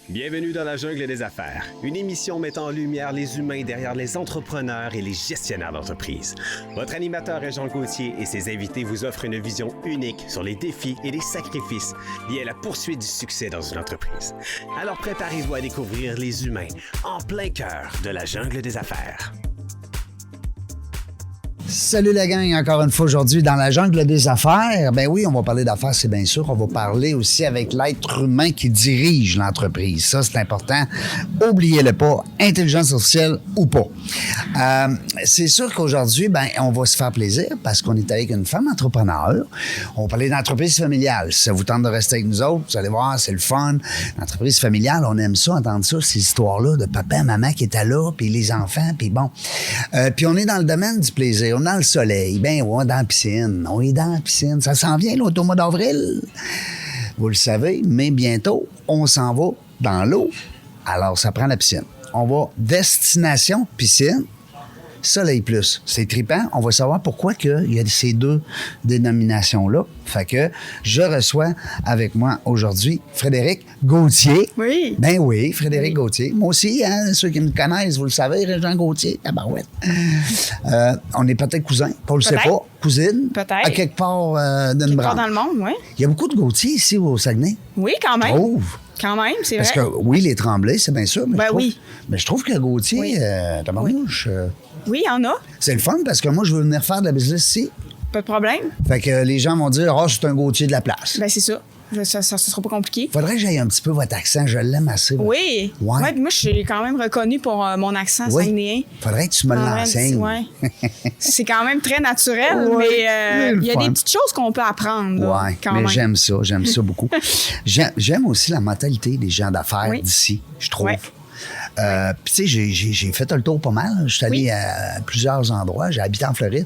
Bienvenue dans la jungle des affaires, une émission mettant en lumière les humains derrière les entrepreneurs et les gestionnaires d'entreprise. Votre animateur est Jean Gauthier et ses invités vous offrent une vision unique sur les défis et les sacrifices liés à la poursuite du succès dans une entreprise. Alors préparez-vous à découvrir les humains en plein cœur de la jungle des affaires. Salut la gang, encore une fois aujourd'hui dans la jungle des affaires. Ben oui, on va parler d'affaires, c'est bien sûr. On va parler aussi avec l'être humain qui dirige l'entreprise. Ça, c'est important. Oubliez-le pas, intelligence artificielle ou pas. C'est sûr qu'aujourd'hui, ben, on va se faire plaisir parce qu'on est avec une femme entrepreneur. On va parler d'entreprise familiale. Si ça vous tente de rester avec nous autres, vous allez voir, c'est le fun. L'entreprise familiale, on aime ça, entendre ça, ces histoires-là de papa, maman qui étaient là, puis les enfants, puis bon. Puis on est dans le domaine du plaisir. On est dans le soleil, ben ouais, dans la piscine. On est dans la piscine. Ça s'en vient, là, au mois d'avril. Vous le savez, mais bientôt, on s'en va dans l'eau. Alors, ça prend la piscine. On va destination piscine, soleil plus. C'est trippant. On va savoir pourquoi il y a ces deux dénominations-là. Fait que je reçois avec moi aujourd'hui Frédéric Gauthier. Oui. Ben oui, Frédéric Gauthier. Moi aussi, hein, ceux qui me connaissent, vous le savez, Jean Gauthier, tabarouette. On est peut-être cousins, on le sait pas. Cousine. Peut-être. À quelque part d'une branche. Dans le monde, oui. Il y a beaucoup de Gauthier ici au Saguenay. Oui, quand même. Je trouve. Quand même, c'est Parce vrai. que oui, les Tremblay, c'est bien sûr. Mais Ben je trouve, oui. Mais je trouve que Gauthier, Oui. tabarnouche, Oui, il y en a. c'est le fun parce que moi, je veux venir faire de la business ici. Pas de problème. Fait que les gens vont dire, c'est un Gauthier de la place. Ben, c'est ça. Ça sera pas compliqué. Faudrait que j'aille un petit peu votre accent. Je l'aime assez. Oui. Ouais. Ouais, puis moi, je suis quand même reconnue pour mon accent saguenéen. Faudrait que tu me l'enseignes. Ouais. C'est quand même très naturel, Ouais, mais c'est le il y a fun. des petites choses qu'on peut apprendre. Là, Oui, quand mais même. j'aime ça beaucoup. J'aime aussi la mentalité des gens d'affaires Oui. d'ici, je trouve. Ouais. Puis tu sais, j'ai fait le tour pas mal. Je suis allé Oui. à plusieurs endroits. J'ai habité en Floride.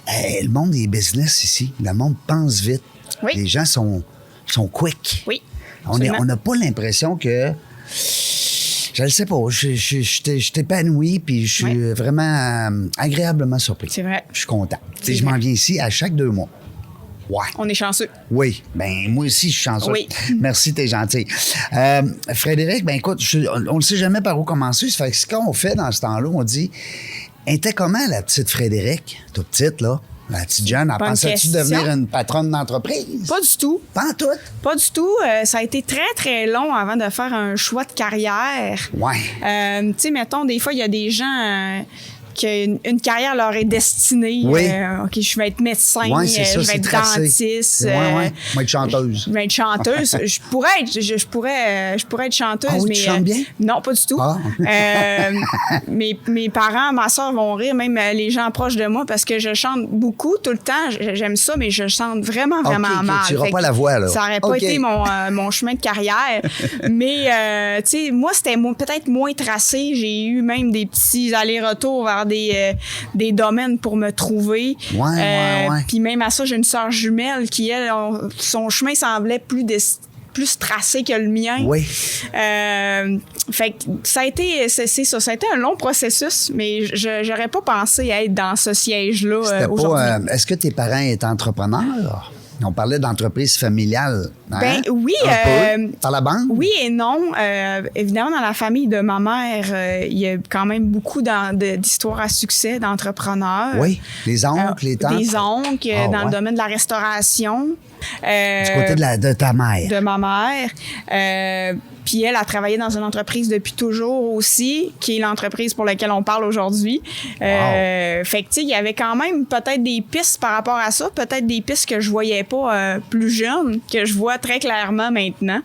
Le monde des business ici, le monde pense vite. Oui. Les gens sont quick. Oui. On absolument. n'a pas l'impression que... Je ne sais pas. Je t'épanouis puis je suis Oui. vraiment agréablement surpris. C'est vrai. Je suis content. Tu sais, C'est je m'en vrai. viens ici à chaque 2 mois. Ouais. On est chanceux. Oui, ben moi aussi, je suis chanceux. Oui. Merci, t'es gentil. Frédéric, ben écoute, on ne sait jamais par où commencer. Ça fait que ce qu'on fait dans ce temps-là, on dit, elle était comment la petite Frédéric, toute petite, là? La petite jeune, elle Bonne pensait-tu question. devenir une patronne d'entreprise? Pas du tout. Pas en tout. Pas du tout. Ça a été très, très long avant de faire un choix de carrière. Ouais. Tu sais, mettons, des fois, il y a des gens qu'une carrière leur est destinée. Oui. OK, je vais être médecin, Ouais, c'est ça, je vais c'est être tracé. dentiste. Ouais. Moi, être chanteuse. Je vais être chanteuse. je pourrais être chanteuse, Ah oui, mais... tu chantes bien? Non, pas du tout. Ah. Mes parents, ma soeur vont rire, même les gens proches de moi, parce que je chante beaucoup tout le temps. J'aime ça, mais je chante vraiment, vraiment OK, mal. tu n'auras Fait pas que la voix, là. Ça n'aurait pas OK. été mon chemin de carrière. Mais, tu sais, moi, c'était peut-être moins tracé. J'ai eu même des petits allers-retours vers des domaines pour me trouver. Ouais. Puis même à ça, j'ai une sœur jumelle qui, elle, son chemin semblait plus tracé que le mien. Oui. Fait que ça a été, c'est ça, ça a été un long processus, mais j'aurais pas pensé être dans ce siège-là C'était aujourd'hui. pas... Est-ce que tes parents étaient entrepreneurs? On parlait d'entreprise familiale. Hein? Ben oui. Un peu. Par la bande? Oui et non. Évidemment, dans la famille de ma mère, il y a quand même beaucoup d'histoires à succès d'entrepreneurs. Oui. Les oncles, les tantes? Des oncles Ah, dans ouais. le domaine de la restauration. Du côté de ta mère. De ma mère. Puis elle a travaillé dans une entreprise depuis toujours aussi, qui est l'entreprise pour laquelle on parle aujourd'hui. Fait que, tu sais, il y avait quand même peut-être des pistes par rapport à ça, peut-être des pistes que je voyais pas plus jeune, que je vois très clairement maintenant.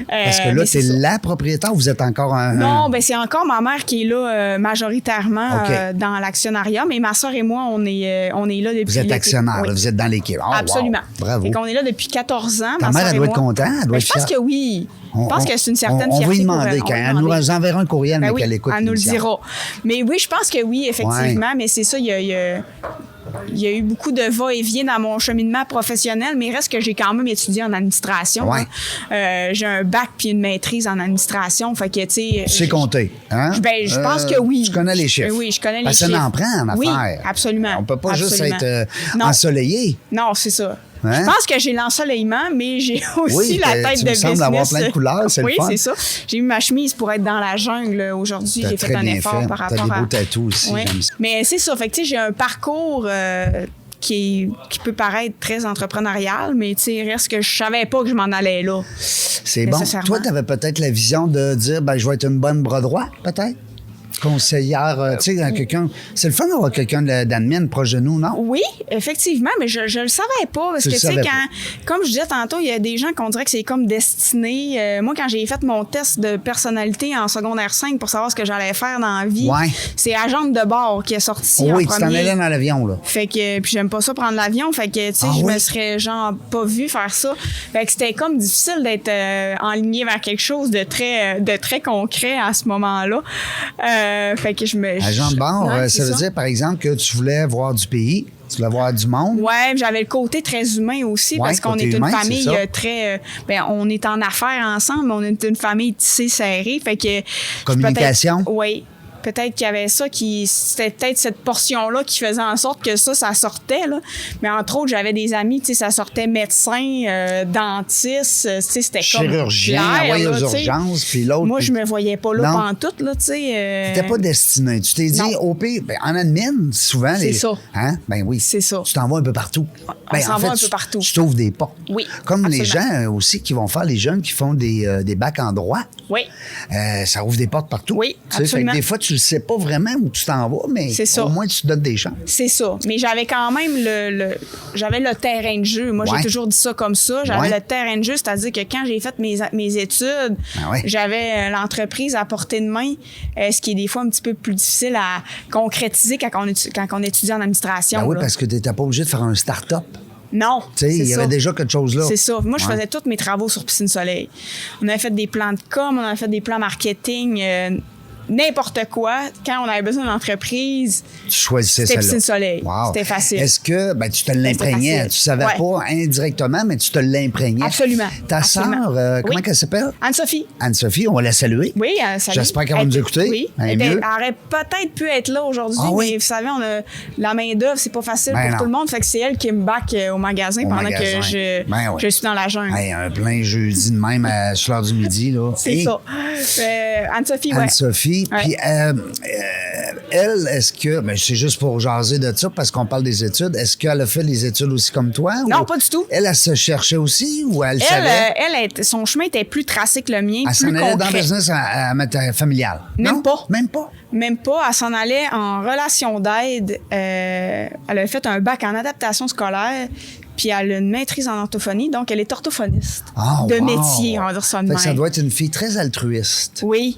Parce que là, c'est la propriétaire ou vous êtes encore un... Non, ben c'est encore ma mère qui est là majoritairement OK. dans l'actionnariat, mais ma soeur et moi, on est là depuis... Vous êtes actionnaire, Oui. là, vous êtes dans l'équipe. Oh, Absolument. wow. Bravo. Fait qu'on est là depuis 14 ans. Ta ma mère, sœur elle et doit être moi. contente, elle doit Ben, être je pense fière. que oui. Je pense que c'est une certaine on fierté. va lui pour demander elle. quand On va elle lui nous demander. enverra un courriel, Ben mais oui, qu'elle écoute. elle nous le l'émission. dira. Mais oui, je pense que oui, effectivement. Mais c'est ça, il y a eu beaucoup de va-et-vient dans mon cheminement professionnel, mais il reste que j'ai quand même étudié en administration. Ouais. Hein. J'ai un bac puis une maîtrise en administration. Fait que, tu sais... Tu sais compter, hein? Ben, je pense que oui. Tu connais les chiffres. Oui, je connais les Parce chiffres. que ça en prend en Oui, affaires. absolument. On peut pas Absolument. juste être Non. ensoleillé. Non, c'est ça. Hein? Je pense que j'ai l'ensoleillement, mais j'ai aussi Oui, la tête tu de me sembles business. avoir plein de couleurs, c'est oui, le fun. c'est ça. J'ai mis ma chemise pour être dans la jungle aujourd'hui. T'as J'ai fait très un bien effort fait. par T'as rapport des à... beaux tatous aussi, Oui. j'aime ça. Mais c'est ça. Fait que, tu sais, j'ai un parcours qui peut paraître très entrepreneurial, mais tu sais, il reste que je savais pas que je m'en allais là. C'est bon. Nécessairement. Toi, tu avais peut-être la vision de dire, ben, je vais être une bonne bras droit, peut-être? Conseillère, tu sais, quelqu'un. C'est le fun d'avoir quelqu'un d'admin proche de nous, non? Oui, effectivement, mais je le savais pas parce Tu que le tu sais savais comme je disais tantôt, il y a des gens qu'on dirait que c'est comme destiné. Moi, quand j'ai fait mon test de personnalité en secondaire 5 pour savoir ce que j'allais faire dans la vie, Ouais. c'est agente de bord qui est sorti Oui, en tu t'en premier. allais dans l'avion, là. Fait que puis j'aime pas ça prendre l'avion, fait que tu sais Ah je oui? me serais genre pas vu faire ça. Fait que c'était comme difficile d'être enligné vers quelque chose de très concret à ce moment-là. Fait que je me Agent de bord, Ouais, ça c'est veut dire, par exemple, que tu voulais voir du pays, tu voulais voir du monde. Ouais, j'avais le côté très humain aussi Ouais, parce qu'on côté est une humain, famille c'est ça. très on est en affaires ensemble, mais on est une famille tissée serrée, fait que Communication. Oui. Peut-être qu'il y avait ça c'était peut-être cette portion-là qui faisait en sorte que ça sortait, là. Mais entre autres, j'avais des amis, tu sais, ça sortait médecin, dentiste, tu sais, c'était comme Chirurgien, clair, envoyé là, aux tu sais. urgences, puis l'autre. Moi, puis- je me voyais pas là Non. pantoute, là, tu sais. T'étais pas destiné. Tu t'es dit, Non. au pire, ben, en admin, souvent. C'est ça. Hein? Ben oui. C'est ça. Tu t'en vas un peu partout. On s'en va un peu partout. Tu t'ouvres des portes. Oui, Comme les absolument. gens aussi qui vont faire, les jeunes qui font des bacs en droit. Oui. Ça ouvre des portes partout. Oui, Tu sais, fait que absolument. des fois, tu le sais pas vraiment où tu t'en vas, mais C'est ça. au moins, tu te donnes des chances. C'est ça. Mais j'avais quand même j'avais le terrain de jeu. Moi, Ouais. j'ai toujours dit ça comme ça. J'avais Ouais. le terrain de jeu, c'est-à-dire que quand j'ai fait mes études, Ah ouais. j'avais l'entreprise à portée de main, ce qui est des fois un petit peu plus difficile à concrétiser quand on étudie en administration. Ben oui, là. parce que tu n'étais pas obligé de faire un start-up. Non. Tu sais, c'est il y ça. avait déjà quelque chose là. C'est ça. Moi, je Ouais. faisais tous mes travaux sur Piscine Soleil. On avait fait des plans de com, on avait fait des plans marketing, n'importe quoi. Quand on avait besoin d'une entreprise, Tu choisissais c'était celle-là. Piscine Soleil. Wow. C'était facile. Est-ce que tu te l'imprégnais? facile. Tu savais Ouais. pas indirectement, mais tu te l'imprégnais. Absolument. Ta Absolument. sœur, comment Oui. elle s'appelle? Anne-Sophie. Anne-Sophie, on va la saluer. Oui, salut. J'espère qu'elle va nous écouter. Oui. Elle est Elle mieux. aurait peut-être pu être là aujourd'hui, Ah oui? mais vous savez, la main-d'œuvre, c'est pas facile Ben pour non. tout le monde. Fait que c'est elle qui me back au magasin Au pendant magasin. que Ben oui. je suis dans la jungle. Hey, un plein jeudi de même sur l'heure du midi. Là. C'est Et ça. Anne-Sophie, ouais. Anne-Sophie. Ouais. Puis elle, est-ce que. Ben, c'est juste pour jaser de ça parce qu'on parle des études. Est-ce qu'elle a fait les études aussi comme toi? Non, ou pas du tout. Elle se cherchait aussi ou elle savait? Son chemin était plus tracé que le mien, Elle s'en plus allait dans le concret. business familial. Même Non? pas. Même pas. Même pas. Elle s'en allait en relation d'aide. Elle a fait un bac en adaptation scolaire, puis elle a une maîtrise en orthophonie, donc elle est orthophoniste. Ah, de wow. métier, on va dire ça de Fait que ça même. doit être une fille très altruiste. Oui.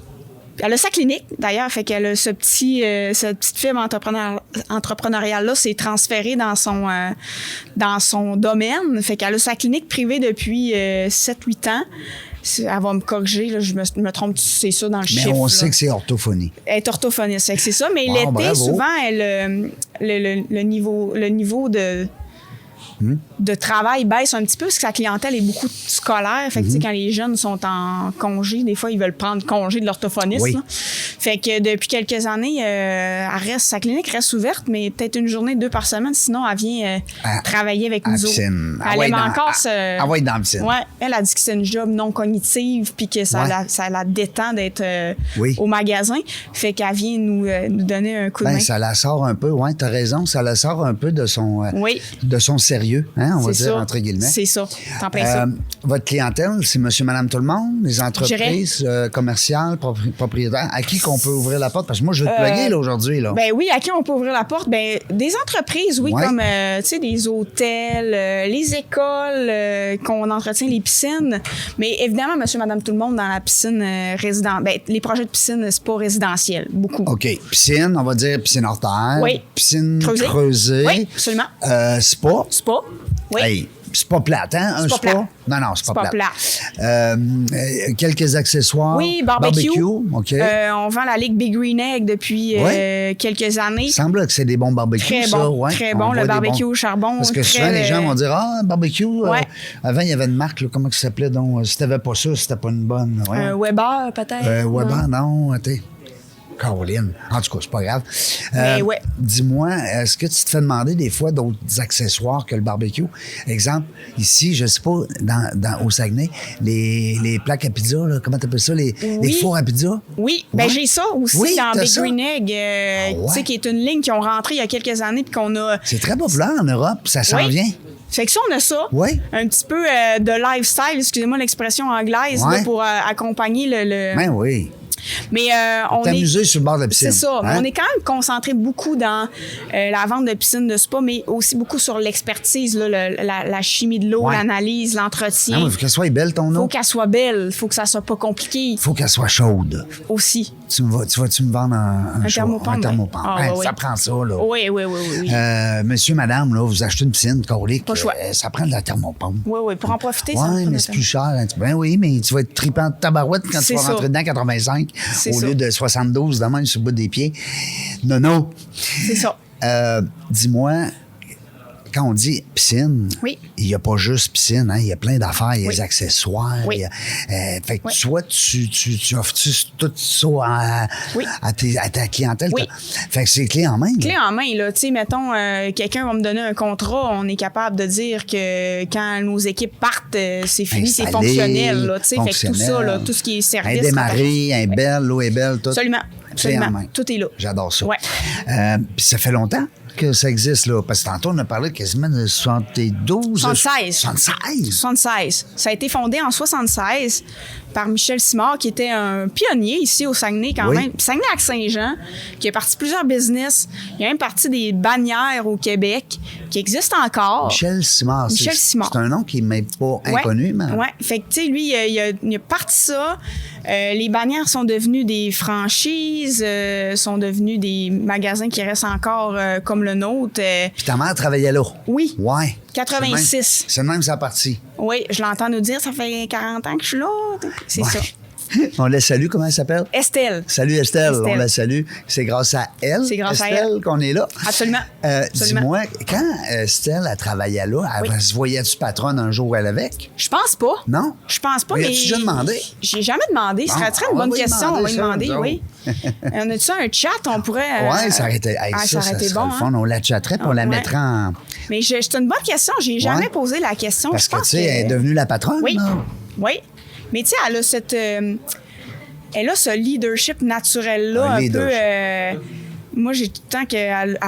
Elle a sa clinique, d'ailleurs, fait qu'elle a cette petite fibre entrepreneuriale-là s'est transférée dans son domaine. Fait qu'elle a sa clinique privée depuis 7-8 ans. Elle va me corriger, là, je me trompe, c'est ça dans le Mais chiffre. on là. sait que c'est orthophonie. Elle est orthophoniste, fait que c'est ça. Mais Wow, l'été, bravo. souvent, le niveau de travail baisse un petit peu parce que sa clientèle est beaucoup scolaire. Fait que, tu sais, quand les jeunes sont en congé, des fois, ils veulent prendre congé de l'orthophoniste. Oui. là. Fait que depuis quelques années, sa clinique reste ouverte, mais peut-être une journée, 2 par semaine. Sinon, elle vient travailler avec À la nous autres. piscine. Elle aime encore ce... Elle va être dans la piscine. Ouais, elle a dit que c'est une job non cognitive puis que ça, Ouais. ça la détend d'être Oui. au magasin. Fait qu'elle vient nous donner un coup de main. Ben, ça la sort un peu, oui, t'as raison, ça la sort un peu de son, Oui. de son sérieux, hein, on va C'est dire, ça. entre guillemets. C'est ça. T'en plein ça. Votre clientèle, c'est monsieur, madame, tout le monde, les entreprises commerciales, propriétaires, à qui qu'on peut ouvrir la porte? Parce que moi, je vais te plugger là, aujourd'hui. Là. Ben oui, à qui on peut ouvrir la porte? Ben, des entreprises, oui, Ouais. comme, tu sais, des hôtels, les écoles, qu'on entretient les piscines. Mais évidemment, monsieur, madame, tout le monde dans la piscine résidentielle. Ben, les projets de piscine, c'est pas résidentiel, beaucoup. OK. Piscine, on va dire piscine hors terre. Oui. Piscine Creusée. creusée. Oui, absolument. Spa. Spa. Oui. Hey, c'est pas plate, hein? Un pas spa? plate. Non, non, c'est pas pas plate. Quelques accessoires. Oui, barbecue. OK. On vend la Ligue Big Green Egg depuis Ouais. quelques années. Il semble que c'est des bons barbecues, Très ça. bon, Ouais. très On bon. voit Le des barbecue bons. au charbon. Parce que très, souvent, les gens vont dire barbecue. Ouais. Avant, il y avait une marque, là, comment ça s'appelait donc? Si t'avais pas ça, c'était pas une bonne. Ouais. Weber, peut-être. Weber, non, attends. Caroline. En tout cas, c'est pas grave. Mais ouais. Dis-moi, est-ce que tu te fais demander des fois d'autres accessoires que le barbecue? Exemple, ici, je sais pas, au Saguenay, les plaques à pizza, là, comment t'appelles ça? Les fours à pizza? Oui, ben Ouais. j'ai ça aussi Oui, dans t'as Big ça? Green Egg, tu sais, qui est une ligne qui ont rentré il y a quelques années puis qu'on a... C'est très populaire en Europe, ça s'en Oui. vient. Fait que ça, on a ça. Oui. Un petit peu de lifestyle, excusez-moi l'expression anglaise, Ouais. là, pour accompagner le... Ben oui. Mais on est... T'amuser sur le bord de la piscine. C'est ça. Hein? On est quand même concentré beaucoup dans la vente de piscines de spa, mais aussi beaucoup sur l'expertise, là, la chimie de l'eau, Ouais. l'analyse, l'entretien. Il faut qu'elle soit belle, ton Faut eau. qu'elle soit belle, faut que ça soit pas compliqué Faut qu'elle soit chaude. aussi. Tu vas-tu me vendre un thermopompe, un oui. thermopompe? Ah, Hein, oui, ça oui. prend ça, là. Oui, oui, oui, oui. Oui, Monsieur, madame, là, vous achetez une piscine colique. Pas le choix. Ça prend de la thermopompe. oui, pour en profiter, ça. Oui, mais c'est plus cher. Hein. Ben oui, mais tu vas être tripant de tabarouette quand tu C'est vas ça. rentrer dedans 85 C'est au ça. lieu de 72 de même sur le bout des pieds. Non. C'est ça. Dis-moi, quand on dit piscine, Oui. il n'y a pas juste piscine, hein? Il y a plein d'affaires, il y a Oui. des accessoires. Oui. il y a, fait que Oui. toi, tu offres tout ça Oui. à ta clientèle. Oui. Fait que c'est clé en main. Clé là. en main, là. Tu sais, mettons, quelqu'un va me donner un contrat, on est capable de dire que quand nos équipes partent, c'est fini, c'est Installé, fonctionnel, là. Tu sais, fait que tout ça, fonctionnel. là, tout ce qui est service. Un démarré, un belle, l'eau est belle, tout. Absolument. Clé en Absolument. main. Tout est là. J'adore ça. Ouais. Puis ça fait longtemps que ça existe, là. Parce que tantôt, on a parlé quasiment de 72... 76. 76. 76. Ça a été fondé en 76 par Michel Simard, qui était un pionnier ici au Saguenay quand Oui. même. Saguenay-Lac-Saint-Jean, qui a parti plusieurs business. Il a même parti des bannières au Québec, qui existent encore. Michel Simard. Michel Simard. C'est un nom qui m'est pas inconnu, mais... Ouais. Fait que, tu sais, lui, il a parti ça. Les bannières sont devenues des franchises, sont devenues des magasins qui restent encore comme le nôtre. Puis ta mère travaillait là. Oui. Ouais. 86. C'est même sa partie. Oui, je l'entends nous dire, ça fait 40 ans que je suis là. C'est Ouais. ça. On la salue, comment elle s'appelle? Estelle. Salut Estelle, Estelle. on la salue. C'est grâce à elle, C'est grâce à Estelle, qu'on est là. Absolument. Absolument. Dis-moi, quand Estelle a travaillé là, elle se voyait-tu patronne un jour elle avec? Je pense pas. Non? Je pense pas, Oui, mais... as-tu déjà demandé? J'ai jamais demandé. Ce Bon, serait on une va bonne lui question. On va lui demander demander, ça, oui. On a-tu ça, un chat? On pourrait... Ouais, ça aurait été, hey, ça aurait été serait bon, le fun. hein? On la chatterait puis on la Ouais. mettrait en... Mais c'est une bonne question. J'ai jamais Ouais. posé la question. Parce Je que, pense tu sais, elle est devenue la patronne, Oui. là. Oui. Mais tu sais, elle a cette... elle a ce leadership naturel-là, Un un leadership. peu... moi, j'ai tout le temps qu'elle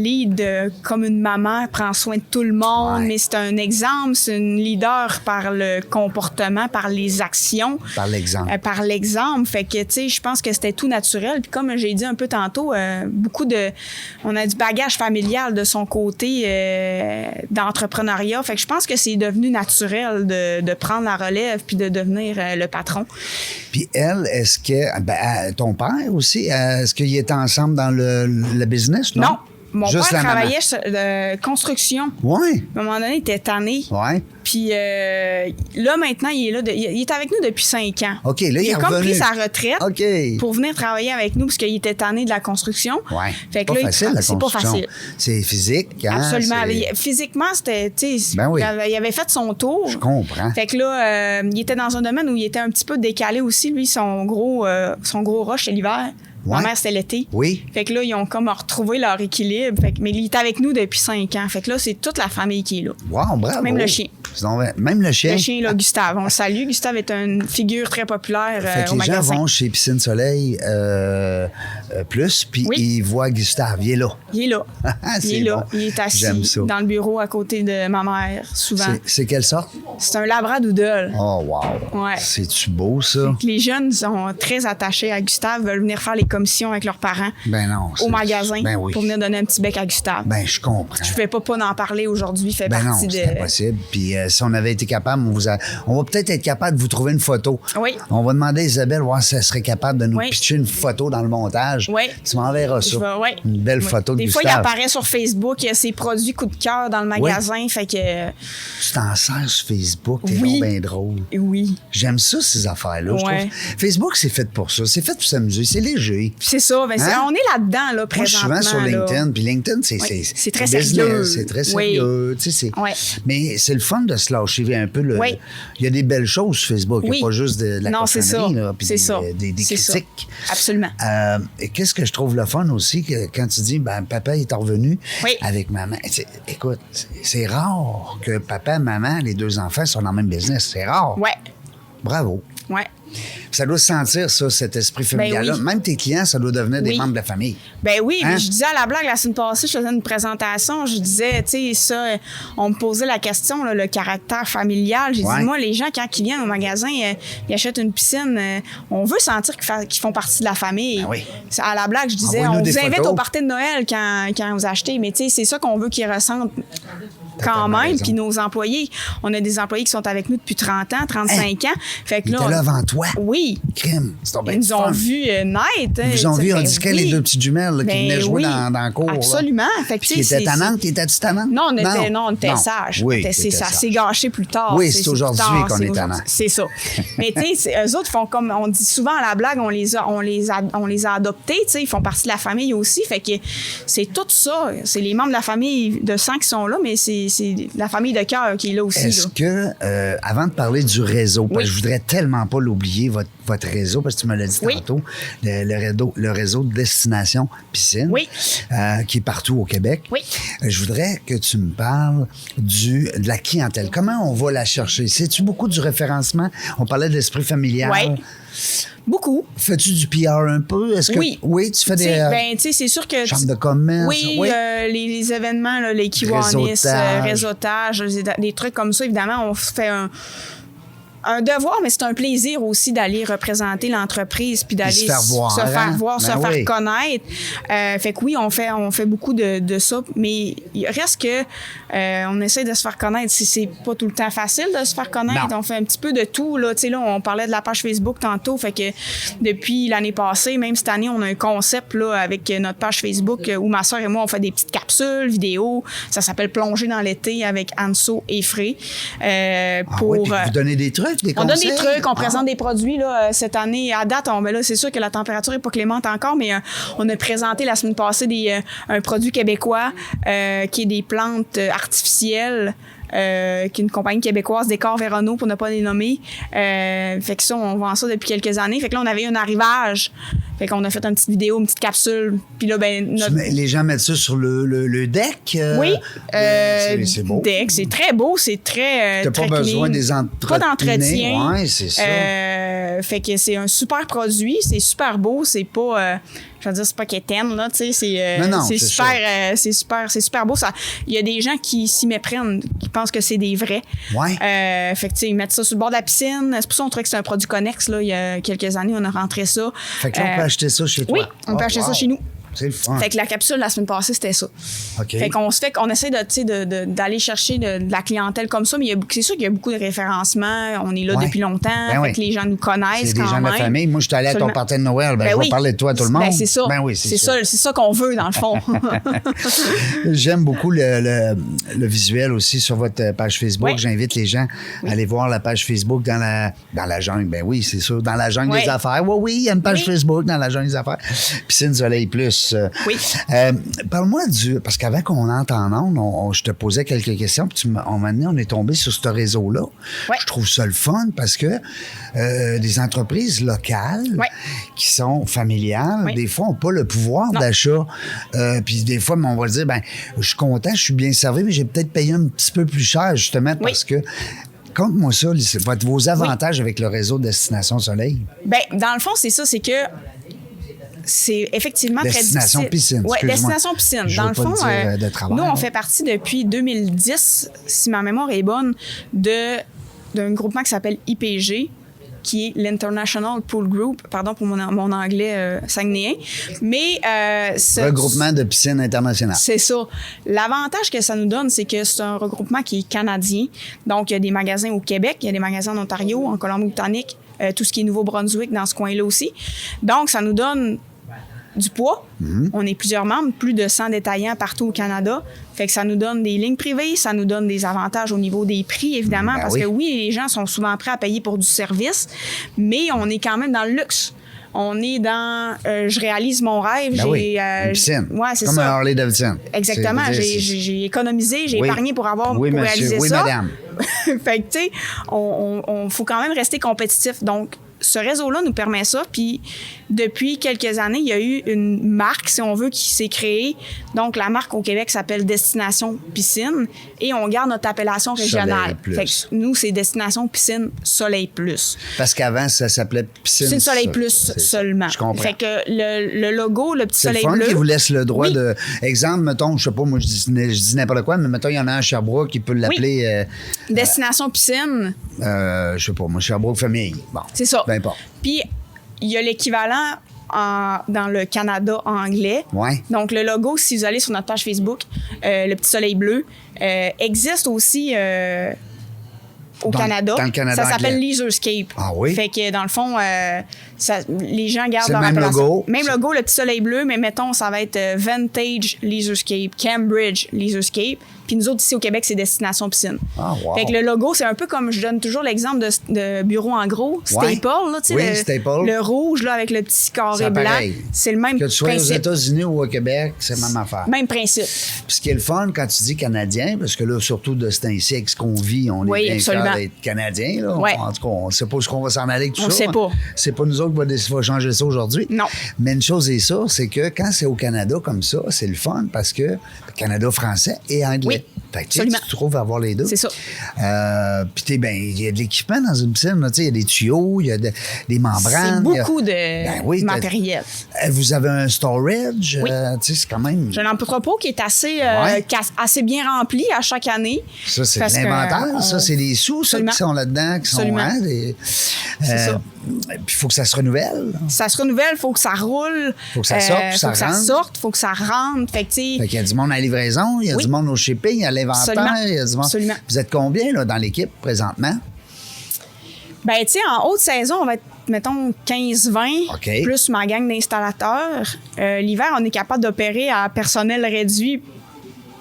lead comme une maman, elle prend soin de tout le monde, Ouais. mais c'est un exemple, c'est une leader par le comportement, par les actions. Par l'exemple. Par l'exemple. Fait que, tu sais, je pense que c'était tout naturel. Puis comme j'ai dit un peu tantôt, on a du bagage familial de son côté d'entrepreneuriat. Fait que je pense que c'est devenu naturel de prendre la relève puis de devenir le patron. Puis elle, est-ce que... ton père aussi, est-ce qu'ils étaient ensemble dans le business, non? Non. Mon Juste père la maman. travaillait de construction. Ouais. À un moment donné, il était tanné. Ouais. Puis là, maintenant, il est là. Il est avec nous depuis 5 ans. OK, là, il est a comme revenu. pris sa retraite OK. pour venir travailler avec nous parce qu'il était tanné de la construction. Ouais. Fait que pas là, facile, la c'est pas construction. facile. C'est physique, hein? Absolument. c'est- Physiquement, c'était, tu sais, Ben oui. il avait fait son tour. Je comprends. Fait que là, il était dans un domaine où il était un petit peu décalé aussi. Lui, son gros rush, c'est l'hiver. Ma Ouais. mère, c'était l'été. Oui. Fait que là, ils ont comme retrouvé leur équilibre. Fait que, mais il est avec nous depuis 5 ans. Fait que là, c'est toute la famille qui est là. Wow, bravo. Même le chien. Même le chien. Le chien, là, Gustave. On le salue. Gustave est une figure très populaire Fait que au les gens magasin. vont chez Piscine Soleil plus, puis Oui. ils voient Gustave. Il est là. Il est là. C'est Il est là. bon. Il est assis J'aime ça. dans le bureau à côté de ma mère, souvent. C'est quelle sorte? C'est un labradoodle. Oh, wow. Ouais. C'est-tu beau, ça? Les jeunes sont très attachés à Gustave, veulent venir faire les commissions avec leurs parents Ben non. au magasin Ben oui. pour venir donner un petit bec à Gustave. Ben, je comprends. Je ne pouvais pas en parler aujourd'hui, fait Ben non, partie c'est de... impossible. Puis si on avait été capable, on va peut-être être capable de vous trouver une photo. Oui. On va demander à Isabelle voir si elle serait capable de nous Oui. pitcher une photo dans le montage. Oui. Tu m'enverras ça. Ouais. Une belle Oui. photo de Des Gustave. fois, il apparaît sur Facebook, il y a ses produits coup de cœur dans le magasin, fait que... Tu t'en sers sur Facebook, t'es Oui. bien drôle. Oui. J'aime ça, ces affaires-là. Je Ouais. trouve. Facebook, c'est fait pour ça. C'est fait pour s'amuser. C'est léger. évoluer. C'est ça. Ben, Hein? on est là-dedans, là, Moi, je suis présentement. souvent sur là. LinkedIn, puis LinkedIn, C'est très business, sérieux. c'est très Oui. sérieux. Tu sais, Ouais. Mais c'est le fun de se lâcher un peu. Oui. Il y a des belles choses sur Facebook, il n'y Oui. a pas juste de la Non, c'est ça. cochonnerie, là, puis C'est ça. des C'est ça. critiques. Absolument. Et qu'est-ce que je trouve le fun aussi, que quand tu dis, ben, papa est revenu Oui. avec maman. Écoute, c'est rare que papa et maman, les deux enfants, sont dans le même business. C'est rare. Ouais. Bravo. Ouais. Ça doit se sentir, ça, cet esprit familial-là. oui. Même tes clients, ça doit devenir des Oui. membres de la famille. Ben oui, Hein? mais je disais à la blague la semaine passée, je faisais une présentation, je disais, tu sais, ça, on me posait la question, là, le caractère familial. J'ai Ouais. dit, moi, les gens, quand ils viennent au magasin, ils achètent une piscine, on veut sentir qu'ils font partie de la famille. Ben oui. À la blague, je disais, Envoie-nous on des vous invite photos. au party de Noël quand vous achetez, mais tu sais, c'est ça qu'on veut qu'ils ressentent quand tellement même. raison. Puis nos employés, on a des employés qui sont avec nous depuis 30 ans, 35 ans. Fait que Ils là, étaient là avant toi. oui. Crime. C'est donc bien Ils nous ont fun. vus naître. Ils vous ont vu, on Ben dit qu'elle oui. les deux petites jumelles là, qui Ben venaient jouer oui, dans la cour. là. Absolument. Fait que, Puis tu qui sais, étaient tannantes, étaient-tu tannantes? non, on était sages. Oui, C'est t'étais ça sage. s'est gâché plus tard. Oui, c'est aujourd'hui plus tard, qu'on c'est est aujourd'hui. tannant. C'est ça. Mais tu sais, eux autres font comme on dit souvent à la blague, on les a adoptés, tu sais, ils font partie de la famille aussi. Fait que c'est tout ça. C'est les membres de la famille de sang qui sont là, mais c'est la famille de cœur qui est là aussi. Est-ce Là. que, avant de parler du réseau, parce que Oui. je voudrais tellement pas l'oublier, votre réseau, parce que tu me l'as dit Oui. tantôt, le réseau de Destination Piscine, Oui. qui est partout au Québec. Oui. Je voudrais que tu me parles de la clientèle. Comment on va la chercher? Sais-tu beaucoup du référencement? On parlait de l'esprit familial. Oui. Beaucoup. Fais-tu du PR un peu? Est-ce que, Oui. tu fais Tu des sais, ben, tu sais, c'est sûr que. chambres de commerce? Oui, les événements, là, les kiwanis, Réseautage. réseautage, des trucs comme ça, évidemment, on fait un devoir, mais c'est un plaisir aussi d'aller représenter l'entreprise puis d'aller se faire voir, se faire hein? voir, Ben se oui. faire connaître. Fait que oui, on fait beaucoup de ça, mais il reste que on essaie de se faire connaître. C'est pas tout le temps facile de se faire connaître. Non. On fait un petit peu de tout là. Tu sais, là, on parlait de la page Facebook tantôt. Fait que depuis l'année passée, même cette année, on a un concept là avec notre page Facebook où ma soeur et moi on fait des petites capsules vidéo. Ça s'appelle Plonger dans l'été avec Anso et Fré. Ah ouais, puis vous donnez des trucs, des On donne conseils? des trucs, on Ah. présente des produits là, cette année. À date, ben là, c'est sûr que la température n'est pas clémente encore, mais on a présenté la semaine passée un produit québécois qui est des plantes artificielles. Qui est une compagnie québécoise, Décor Véronneau, pour ne pas les nommer. Fait que ça, on vend ça depuis quelques années. Fait que là, on avait un arrivage. Fait qu'on a fait une petite vidéo, une petite capsule. Puis là, ben, Les gens mettent ça sur le deck? oui. C'est beau. Deck, c'est très beau, c'est très. T'as pas très besoin clean. des entretiens. Pas d'entretien. Oui, c'est ça. Fait que c'est un super produit, c'est super beau, c'est pas. Je veux dire, c'est pas quétaine, là, tu sais, Non, c'est c'est super, c'est super beau. Il y a des gens qui s'y méprennent, qui pensent que c'est des vrais. Ouais. Fait que, tu sais, ils mettent ça sur le bord de la piscine. C'est pour ça qu'on trouvait que c'est un produit connexe, là. Il y a quelques années, on a rentré ça. Fait que là, on peut acheter ça chez toi. Oui, on peut acheter ça chez nous. C'est le fun. Fait que la capsule, la semaine passée, c'était ça. OK. Fait qu'on essaie d'aller chercher de la clientèle comme ça, mais c'est sûr qu'il y a beaucoup de référencements. On est là Ouais. depuis longtemps. Ben fait oui. que les gens nous connaissent C'est des quand gens de même. la famille. Moi, je suis allé à ton Absolument. party de Noël. Ben, je vais oui. parler de toi à tout le monde. Ben, c'est ça. Ben oui, c'est ça. C'est ça qu'on veut, dans le fond. J'aime beaucoup le visuel aussi sur votre page Facebook. Oui. J'invite les gens à aller voir la page Facebook dans la jungle. Ben oui, c'est sûr. Dans la jungle Oui. des affaires. Oui, il y a une page Oui. Facebook dans la jungle des affaires. Piscine Soleil Plus. Oui. Parle-moi parce qu'avant qu'on entre en ondes, je te posais quelques questions, puis on est tombé sur ce réseau-là. Ouais. Je trouve ça le fun parce que des entreprises locales Ouais. qui sont familiales, Oui. des fois, n'ont pas le pouvoir Non. d'achat. Puis des fois, on va dire, ben, je suis content, je suis bien servi, mais j'ai peut-être payé un petit peu plus cher, justement, parce que. Conte-moi ça, vos avantages avec le réseau Destination Soleil. Ben, dans le fond, c'est ça, c'est que c'est effectivement Destination très difficile. Piscine, Oui, excuse-moi. Destination Piscine. Je Dans veux le pas fond, le dire de travers. nous, on fait partie depuis 2010, si ma mémoire est bonne, d'un groupement qui s'appelle IPG, qui est l'International Pool Group, pardon pour mon anglais saguenéen. Mais Regroupement de piscines internationales. c'est ça. L'avantage que ça nous donne, c'est que c'est un regroupement qui est canadien. Donc, il y a des magasins au Québec, il y a des magasins en Ontario, en Colombie-Britannique, tout ce qui est Nouveau-Brunswick dans ce coin-là aussi. Donc, ça nous donne du poids. On est plusieurs membres, plus de 100 détaillants partout au Canada. Fait que ça nous donne des lignes privées, ça nous donne des avantages au niveau des prix, évidemment, Ben parce oui. que oui, les gens sont souvent prêts à payer pour du service, mais on est quand même dans le luxe. On est dans je réalise mon rêve. Ben oui, une piscine. Ouais, c'est comme ça. un Harley Davidson. Exactement. J'ai économisé, j'ai épargné pour oui, monsieur. réaliser oui, ça. madame. Fait que, tu sais, on faut quand même rester compétitif. Donc, ce réseau-là nous permet ça. Puis, depuis quelques années, il y a eu une marque, si on veut, qui s'est créée. Donc, la marque au Québec s'appelle Destination Piscine et on garde notre appellation régionale. Fait que nous, c'est Destination Piscine Soleil Plus. Parce qu'avant, ça s'appelait Piscine Soleil Plus seulement. Je comprends. Fait que le logo, le petit soleil bleu. C'est le fun qui vous laisse le droit oui. de... Exemple, mettons, je sais pas, moi, je dis n'importe quoi, mais mettons, il y en a un à Sherbrooke qui peut l'appeler... Oui. Destination Piscine. Je sais pas, moi, Sherbrooke Famille. Bon. C'est ça. Peu importe. Puis, il y a l'équivalent dans le Canada anglais. Ouais. Donc, le logo, si vous allez sur notre page Facebook, le petit soleil bleu, existe aussi au Canada. Dans le Canada ça s'appelle anglais. Leisurescape. Ah oui? Fait que, dans le fond, les gens gardent c'est leur le même appellation. logo. Même logo, le petit soleil bleu, mais mettons, ça va être Vantage Leisurescape, Cambridge Leisurescape. Puis nous autres, ici au Québec, c'est Destination Piscine. Ah, wow. Fait que le logo, c'est un peu comme, je donne toujours l'exemple de bureau en gros, Ouais. Staple, là, tu sais, Oui, Staple. le rouge là, avec le petit carré C'est blanc. pareil. C'est le même Que tu sois principe. aux États-Unis ou au Québec, c'est la même affaire. Même principe. Puis ce qui est le fun quand tu dis Canadien, parce que là, surtout de ce temps-ci, avec ce qu'on vit, on Oui, est bien absolument. fiers d'être Canadien. Là. Ouais. En tout cas, on ne sait pas où on va s'en aller avec tout On ça. sait pas. C'est pas nous autres qui va changer ça aujourd'hui. Non. Mais une chose est sûre, c'est que quand c'est au Canada comme ça, c'est le fun parce que Canada français et anglais. Oui, Fait que, tu sais, absolument. tu te trouves à avoir les deux. C'est ça. Puis il y a de l'équipement dans une piscine. Il y a des tuyaux, il y a des membranes. C'est beaucoup de Ben oui, matériel. Vous avez un storage. Oui. Tu sais, c'est quand même... J'ai un entrepôt qui est assez, Ouais. assez bien rempli à chaque année. Ça, c'est de Parce que, l'inventaire. Ça, c'est des sous, ça, Absolument. qui sont là-dedans, qui sont... Absolument. Hein, C'est ça. Puis il faut que ça se renouvelle. Ça se renouvelle, il faut que ça roule. Faut que ça sorte, puis faut ça que ça rentre. sorte, faut que ça rentre. Fait que, tu sais, Fait qu'il y a du monde à la livraison, il y a Oui. du monde au shipping, il y a l'inventaire, Absolument. il y a du monde... Absolument. Vous êtes combien là, dans l'équipe présentement? ben, tu sais, en haute saison, on va être, mettons, 15-20, OK. plus ma gang d'installateurs. L'hiver, on est capable d'opérer à personnel réduit,